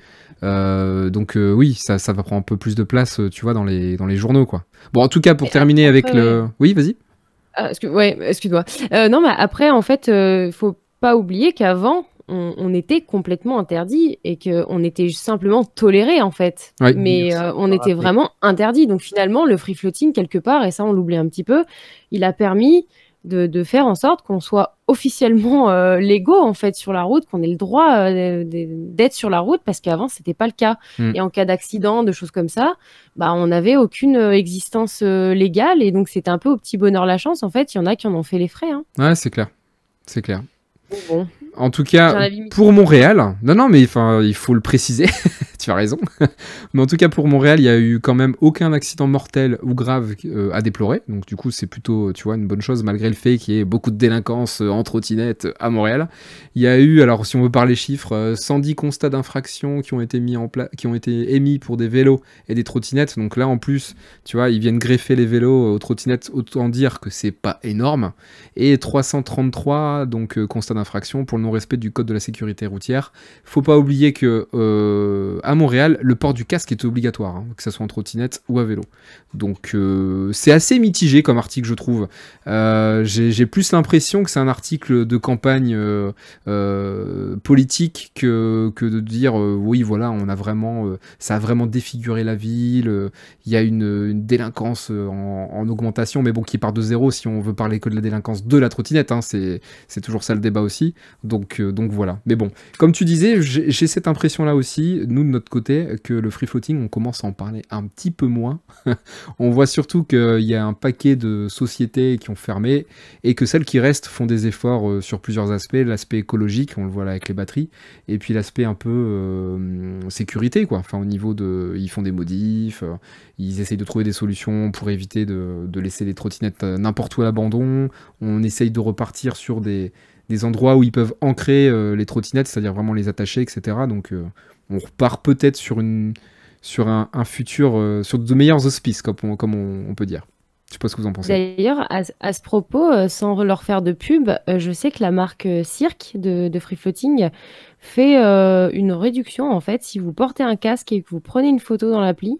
Donc oui, ça va prendre un peu plus de place, tu vois, dans les journaux, quoi. Bon, en tout cas, pour Et terminer avec après, le... Oui, vas-y. Excuse-moi. Non, mais après, en fait, faut pas oublier qu'avant, on était complètement interdit et qu'on était simplement toléré, en fait. Oui. Mais Merci on de le était rappeler. vraiment interdit. Donc finalement, le free floating, quelque part, et ça, on l'oublie un petit peu, il a permis de faire en sorte qu'on soit officiellement légaux, en fait, sur la route, qu'on ait le droit d'être sur la route, parce qu'avant, c'était pas le cas. Et en cas d'accident, de choses comme ça, bah, on n'avait aucune existence légale, et donc c'était un peu au petit bonheur la chance. En fait, il y en a qui en ont fait les frais. Hein. Ouais, c'est clair. C'est clair. Bon, En tout j'ai un cas, avis mitigé. pour Montréal, non, mais enfin, il faut le préciser, tu as raison. Mais en tout cas, pour Montréal, il y a eu quand même aucun accident mortel ou grave à déplorer. Donc, du coup, c'est plutôt, tu vois, une bonne chose, malgré le fait qu'il y ait beaucoup de délinquance en trottinette à Montréal. Il y a eu, alors, si on veut parler chiffres, 110 constats d'infraction qui ont été qui ont été émis pour des vélos et des trottinettes. Donc là, en plus, tu vois, ils viennent greffer les vélos aux trottinettes. Autant dire que c'est pas énorme. Et 333 donc constats d'infraction pour le non-respect du code de la sécurité routière. Faut pas oublier que à Montréal, le port du casque est obligatoire, hein, que ça soit en trottinette ou à vélo. Donc c'est assez mitigé comme article, je trouve. J'ai plus l'impression que c'est un article de campagne politique que de dire oui, voilà, on a vraiment, ça a vraiment défiguré la ville. Il y a une délinquance en augmentation, mais bon, qui part de zéro si on veut parler que de la délinquance de la trottinette. Hein, c'est toujours ça le débat aussi. Donc voilà. Mais bon, comme tu disais, j'ai cette impression-là aussi, nous de notre côté, que le free floating, on commence à en parler un petit peu moins. On voit surtout qu'il y a un paquet de sociétés qui ont fermé et que celles qui restent font des efforts sur plusieurs aspects. L'aspect écologique, on le voit là avec les batteries, et puis l'aspect un peu sécurité, quoi. Enfin, au niveau de... Ils font des modifs, ils essayent de trouver des solutions pour éviter de laisser les trottinettes n'importe où à l'abandon. On essaye de repartir sur des endroits où ils peuvent ancrer les trottinettes, c'est-à-dire vraiment les attacher, etc. Donc on repart peut-être sur un futur, sur de meilleurs auspices, comme on peut dire. Je sais pas ce que vous en pensez. D'ailleurs, à ce propos, sans leur faire de pub, je sais que la marque Cirque de free floating fait une réduction, en fait. Si vous portez un casque et que vous prenez une photo dans l'appli,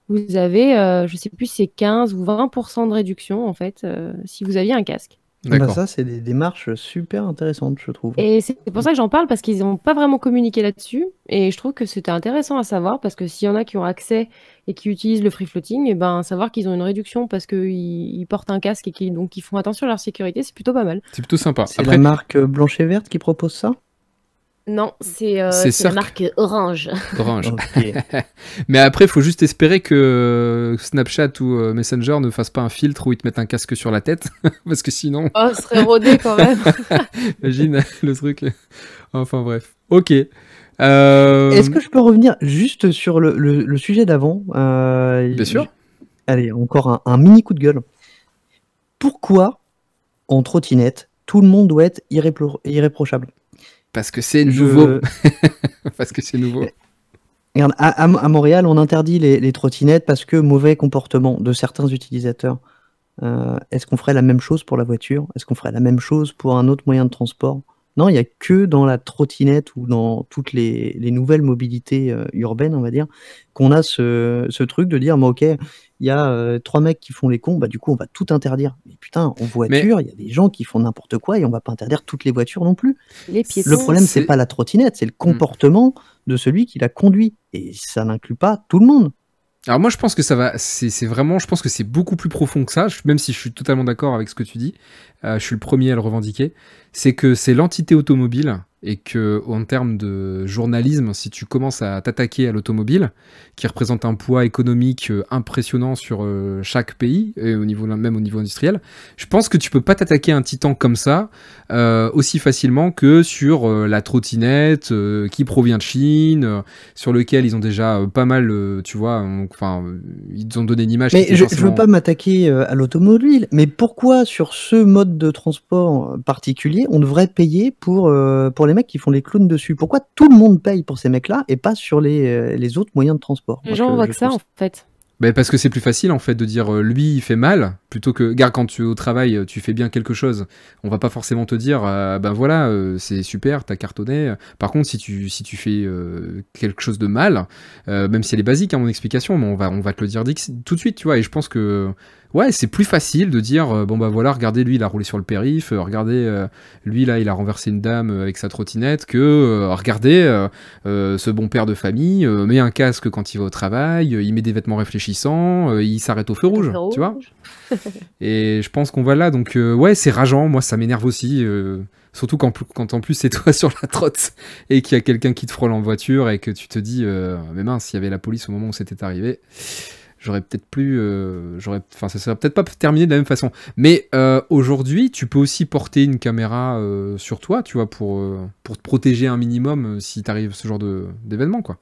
vous avez, je sais plus, c'est 15 ou 20% de réduction, en fait, si vous aviez un casque. Bah, D'accord. ça, c'est des démarches super intéressantes, je trouve. Et c'est pour ça que j'en parle, parce qu'ils n'ont pas vraiment communiqué là-dessus. Et je trouve que c'était intéressant à savoir, parce que s'il y en a qui ont accès et qui utilisent le free floating, et ben savoir qu'ils ont une réduction parce qu'ils portent un casque et donc ils font attention à leur sécurité, c'est plutôt pas mal. C'est plutôt sympa. C'est Après, la marque blanche et verte qui propose ça? Non, c'est C'est la Cirque. marque Orange. Orange. Ok. Mais après, il faut juste espérer que Snapchat ou Messenger ne fassent pas un filtre où ils te mettent un casque sur la tête. Parce que sinon, Oh, ce serait rodé quand même. imagine le truc. Enfin bref. Ok. Est-ce que je peux revenir juste sur le sujet d'avant? Bien sûr. Allez, encore un mini coup de gueule. Pourquoi, en trottinette, tout le monde doit être irréprochable? Parce que c'est Je- nouveau. Parce que c'est nouveau. Regarde, à Montréal, on interdit les trottinettes parce que mauvais comportement de certains utilisateurs. Est-ce qu'on ferait la même chose pour la voiture? Est-ce qu'on ferait la même chose pour un autre moyen de transport? Non, il n'y a que dans la trottinette ou dans toutes les nouvelles mobilités urbaines, on va dire, qu'on a ce truc de dire, ok, il y a 3 mecs qui font les cons, bah du coup on va tout interdire. Mais putain, en voiture, il y a des gens qui font n'importe quoi et on va pas interdire toutes les voitures non plus. Les piétons. Le problème, c'est c'est- pas la trottinette, c'est le comportement de celui qui la conduit. Et ça n'inclut pas tout le monde. Alors moi je pense que ça va, c'est vraiment, je pense que c'est beaucoup plus profond que ça, même si je suis totalement d'accord avec ce que tu dis, je suis le premier à le revendiquer, c'est que c'est l'entité automobile et que en termes de journalisme, si tu commences à t'attaquer à l'automobile, qui représente un poids économique impressionnant sur chaque pays, et même au niveau industriel, je pense que tu peux pas t'attaquer à un titan comme ça aussi facilement que sur la trottinette qui provient de Chine, sur lequel ils ont déjà pas mal, tu vois, ils ont donné une image. Mais qui était je forcément- veux pas m'attaquer à l'automobile, mais pourquoi sur ce mode de transport particulier, on devrait payer pour les mecs qui font les clowns dessus? Pourquoi tout le monde paye pour ces mecs-là et pas sur les autres moyens de transport? Les Moi, gens je voient que ça, trouve en fait. Ben parce que c'est plus facile en fait de dire lui il fait mal plutôt que regarde quand tu es au travail tu fais bien quelque chose, on va pas forcément te dire ben voilà c'est super t'as cartonné. Par contre si tu fais quelque chose de mal, même si elle est basique mon explication, mais on va te le dire tout de suite, tu vois. Et je pense que ouais c'est plus facile de dire bon bah voilà regardez lui il a roulé sur le périph', regardez lui là il a renversé une dame avec sa trottinette, que regardez ce bon père de famille met un casque quand il va au travail, il met des vêtements réfléchissants, il s'arrête au feu rouge, tu vois. Et je pense qu'on va là, donc ouais c'est rageant, moi ça m'énerve aussi, surtout quand en plus c'est toi sur la trotte et qu'il y a quelqu'un qui te frôle en voiture et que tu te dis mais mince, s'il y avait la police au moment où c'était arrivé, j'aurais peut-être ça serait peut-être pas terminé de la même façon. Mais aujourd'hui, tu peux aussi porter une caméra sur toi, tu vois, pour te protéger un minimum si t'arrive ce genre d'événement, quoi.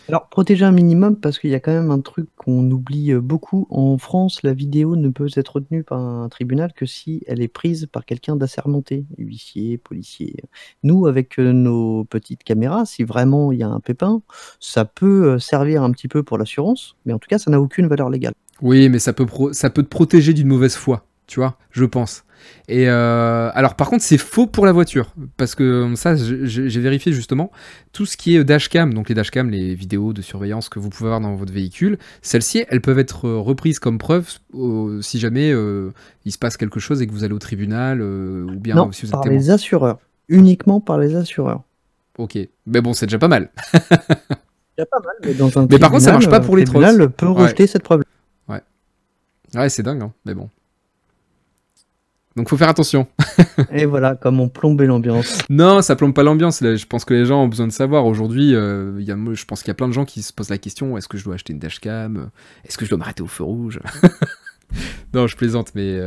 Alors, protéger un minimum, parce qu'il y a quand même un truc qu'on oublie beaucoup. En France, la vidéo ne peut être retenue par un tribunal que si elle est prise par quelqu'un d'assermenté, huissier, policier. Nous, avec nos petites caméras, si vraiment il y a un pépin, ça peut servir un petit peu pour l'assurance, mais en tout cas, ça n'a aucune valeur légale. Oui, mais ça peut te protéger d'une mauvaise foi, tu vois, je pense. Et alors par contre c'est faux pour la voiture, parce que ça j'ai vérifié justement, tout ce qui est dashcam, donc les dashcam, les vidéos de surveillance que vous pouvez avoir dans votre véhicule, celles-ci elles peuvent être reprises comme preuve si jamais il se passe quelque chose et que vous allez au tribunal ou bien Non, si vous êtes par témoin. les assureurs, uniquement par les assureurs. Ok, mais bon c'est déjà pas mal. Il y a pas mal, mais dans un Mais par contre ça marche pas pour les trotts. Le tribunal peut rejeter cette preuve. Ouais c'est dingue hein, mais bon. Donc faut faire attention. Et voilà, comme on plombait l'ambiance. Non, ça plombe pas l'ambiance. Là, je pense que les gens ont besoin de savoir. Aujourd'hui, je pense qu'il y a plein de gens qui se posent la question, est-ce que je dois acheter une dashcam? Est-ce que je dois m'arrêter au feu rouge? Non, je plaisante, mais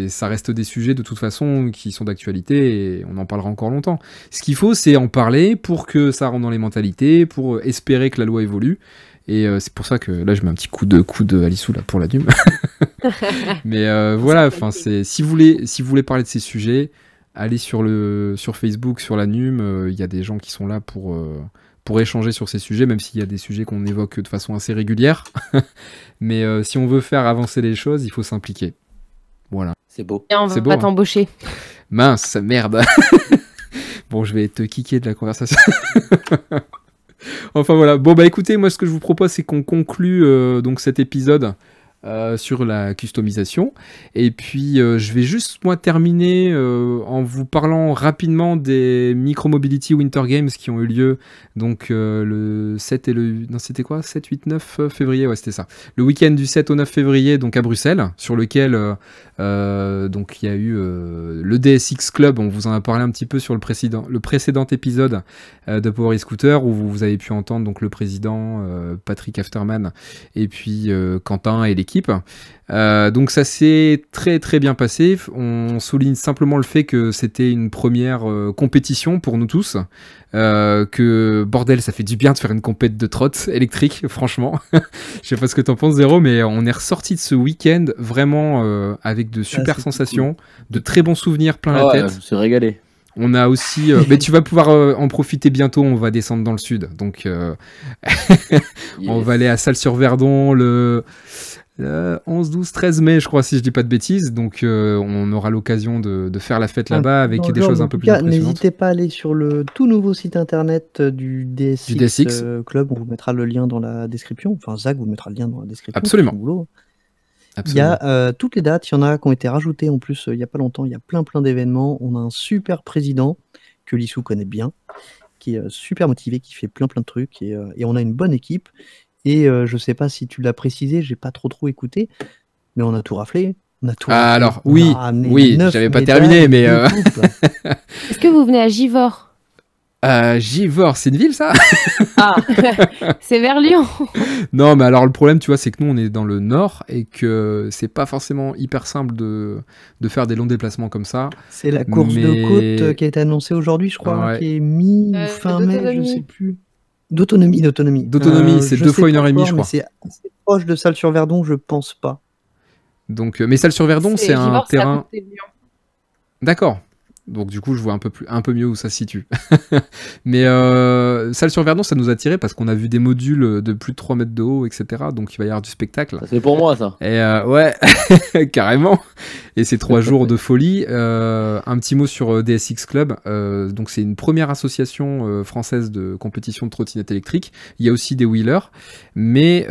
ça reste des sujets de toute façon qui sont d'actualité et on en parlera encore longtemps. Ce qu'il faut, c'est en parler pour que ça rentre dans les mentalités, pour espérer que la loi évolue. Et c'est pour ça que là je mets un petit coup de Alissou là pour la NUM. Mais voilà, enfin si vous voulez parler de ces sujets, allez sur Facebook, sur la NUM, il y a des gens qui sont là pour échanger sur ces sujets, même s'il y a des sujets qu'on évoque de façon assez régulière. Mais si on veut faire avancer les choses, il faut s'impliquer. Voilà. C'est beau. Et on C'est va beau, pas hein. t'embaucher. Mince, merde. Bon, je vais te kicker de la conversation. Enfin voilà. Bon bah écoutez, moi ce que je vous propose c'est qu'on conclue donc cet épisode sur la customisation. Et puis, je vais juste, moi, terminer en vous parlant rapidement des Micromobility Winter Games qui ont eu lieu, donc le 7 et le... Non, c'était quoi 7, 8, 9 février, ouais, c'était ça. Le week-end du 7 au 9 février, donc à Bruxelles, sur lequel donc il y a eu le DSX Club, on vous en a parlé un petit peu sur le précédent épisode de Power Scooter, où vous avez pu entendre donc le président Patrick Afterman et puis Quentin et l'équipe. Donc ça s'est très très bien passé. On souligne simplement le fait que c'était une première compétition pour nous tous, que bordel, ça fait du bien de faire une compète de trotte électrique, franchement. Je sais pas ce que t'en penses, Zéro, mais on est ressorti de ce week-end vraiment avec de super sensations, cool. De très bons souvenirs plein la tête. Se régaler. On a aussi, mais tu vas pouvoir en profiter bientôt. On va descendre dans le sud, donc on va aller à Salles-sur-Verdon le 11, 12, 13 mai, je crois, si je dis pas de bêtises. Donc on aura l'occasion de faire la fête là-bas avec des choses un peu plus impressionnantes. N'hésitez pas à aller sur le tout nouveau site internet du DSX Club. On vous mettra le lien dans la description. Enfin, Zach vous mettra le lien dans la description. Absolument. Il y a toutes les dates, il y en a qui ont été rajoutées en plus il n'y a pas longtemps, il y a plein d'événements. On a un super président que Lissou connaît bien, qui est super motivé, qui fait plein de trucs, et on a une bonne équipe. Et je sais pas si tu l'as précisé, j'ai pas trop écouté, mais on a tout raflé. Alors oui, j'avais pas terminé, mais est-ce que vous venez à Givors? Givors, c'est une ville, ça? Ah, c'est vers Lyon. Non, mais alors le problème, tu vois, c'est que nous, on est dans le nord et que c'est pas forcément hyper simple de faire des longs déplacements comme ça. C'est la course de côte qui a été annoncée aujourd'hui, je crois, ouais. Qui est fin mai, je sais plus. D'autonomie, c'est 2 fois 1h30, je crois. C'est assez proche de Salles-sur-Verdon, je pense pas. Donc, mais Salles-sur-Verdon, c'est un terrain... D'accord. Donc du coup, je vois un peu mieux où ça se situe. Mais Salles-sur-Verdon, ça nous a attiré parce qu'on a vu des modules de plus de 3 mètres de haut, etc. Donc il va y avoir du spectacle. Ça, c'est pour moi, ça. Et ouais, carrément. Et c'est 3 jours de folie. Un petit mot sur DSX Club. Donc c'est une première association française de compétition de trottinettes électriques. Il y a aussi des wheelers. Mais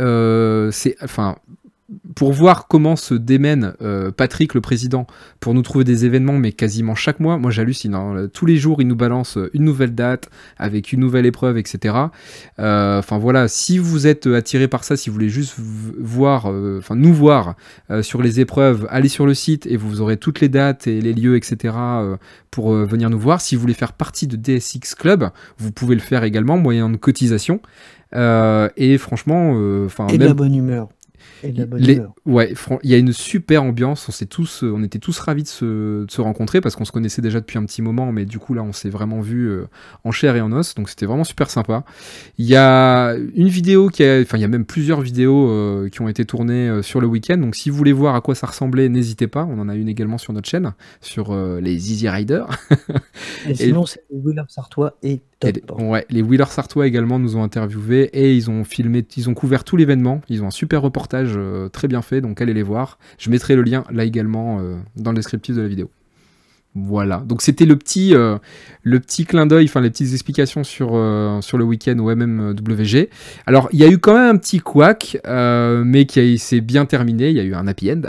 pour voir comment se démène Patrick, le président, pour nous trouver des événements, mais quasiment chaque mois, moi j'hallucine. Hein. Tous les jours, il nous balance une nouvelle date, avec une nouvelle épreuve, etc. Enfin voilà, si vous êtes attiré par ça, si vous voulez juste nous voir sur les épreuves, allez sur le site et vous aurez toutes les dates et les lieux, etc. Pour venir nous voir. Si vous voulez faire partie de DSX Club, vous pouvez le faire également, moyen de cotisation. Et franchement... et de la bonne humeur. Ouais, il y a une super ambiance. On était tous ravis de se rencontrer parce qu'on se connaissait déjà depuis un petit moment, mais du coup là on s'est vraiment vu en chair et en os, donc c'était vraiment super sympa. Il y a une vidéo il y a même plusieurs vidéos qui ont été tournées sur le week-end, donc si vous voulez voir à quoi ça ressemblait, n'hésitez pas, on en a une également sur notre chaîne, sur les Easy Riders. Et sinon c'est les Wheelers Sartois et ouais, les Wheelers Sartois également nous ont interviewés et ils ont couvert tout l'événement, ils ont un super reportage très bien fait, donc allez les voir. Je mettrai le lien là également dans le descriptif de la vidéo. Voilà, donc c'était le petit clin d'œil, enfin les petites explications sur le week-end au MMWG. Alors il y a eu quand même un petit couac, mais qui s'est bien terminé, il y a eu un happy end.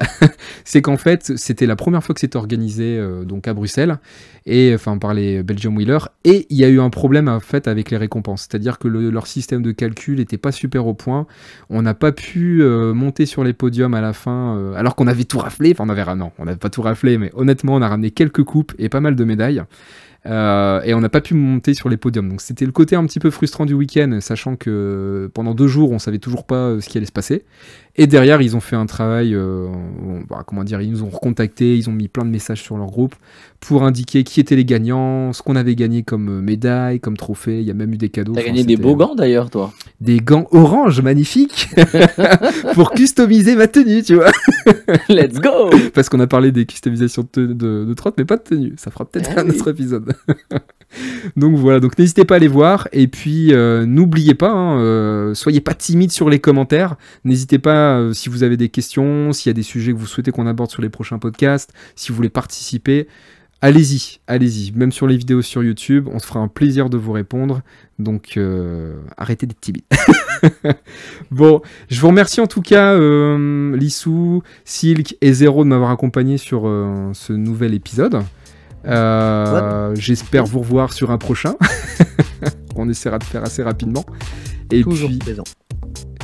C'est qu'en fait c'était la première fois que c'était organisé donc à Bruxelles, et enfin par les Belgium Wheelers, et il y a eu un problème en fait avec les récompenses, c'est-à-dire que leur système de calcul n'était pas super au point, on n'a pas pu monter sur les podiums à la fin, alors qu'on avait tout raflé, enfin on n'avait pas tout raflé, mais honnêtement on a ramené quelques coupes et pas mal de médailles. Et on n'a pas pu monter sur les podiums. Donc c'était le côté un petit peu frustrant du week-end, sachant que pendant 2 jours, on savait toujours pas ce qui allait se passer. Et derrière, ils ont fait un travail, ils nous ont recontactés, ils ont mis plein de messages sur leur groupe pour indiquer qui étaient les gagnants, ce qu'on avait gagné comme médaille, comme trophée. Il y a même eu des cadeaux. T'as gagné des beaux gants d'ailleurs, toi. Des gants orange magnifiques pour customiser ma tenue, tu vois. Let's go. Parce qu'on a parlé des customisations de trotte, mais pas de tenue. Ça fera peut-être un autre épisode. Donc voilà, donc n'hésitez pas à aller voir, et puis n'oubliez pas, soyez pas timide sur les commentaires, n'hésitez pas si vous avez des questions, s'il y a des sujets que vous souhaitez qu'on aborde sur les prochains podcasts, si vous voulez participer, allez-y, même sur les vidéos sur YouTube, on se fera un plaisir de vous répondre, donc arrêtez d'être timide. Bon, je vous remercie en tout cas, Lissou, Silk et Zero de m'avoir accompagné sur ce nouvel épisode. J'espère vous revoir sur un prochain. On essaiera de faire assez rapidement. Et Toujours puis, présent.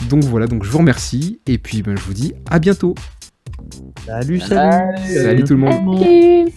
donc voilà, donc je vous remercie. Et puis je vous dis à bientôt. Salut. Salut tout le monde. Salut.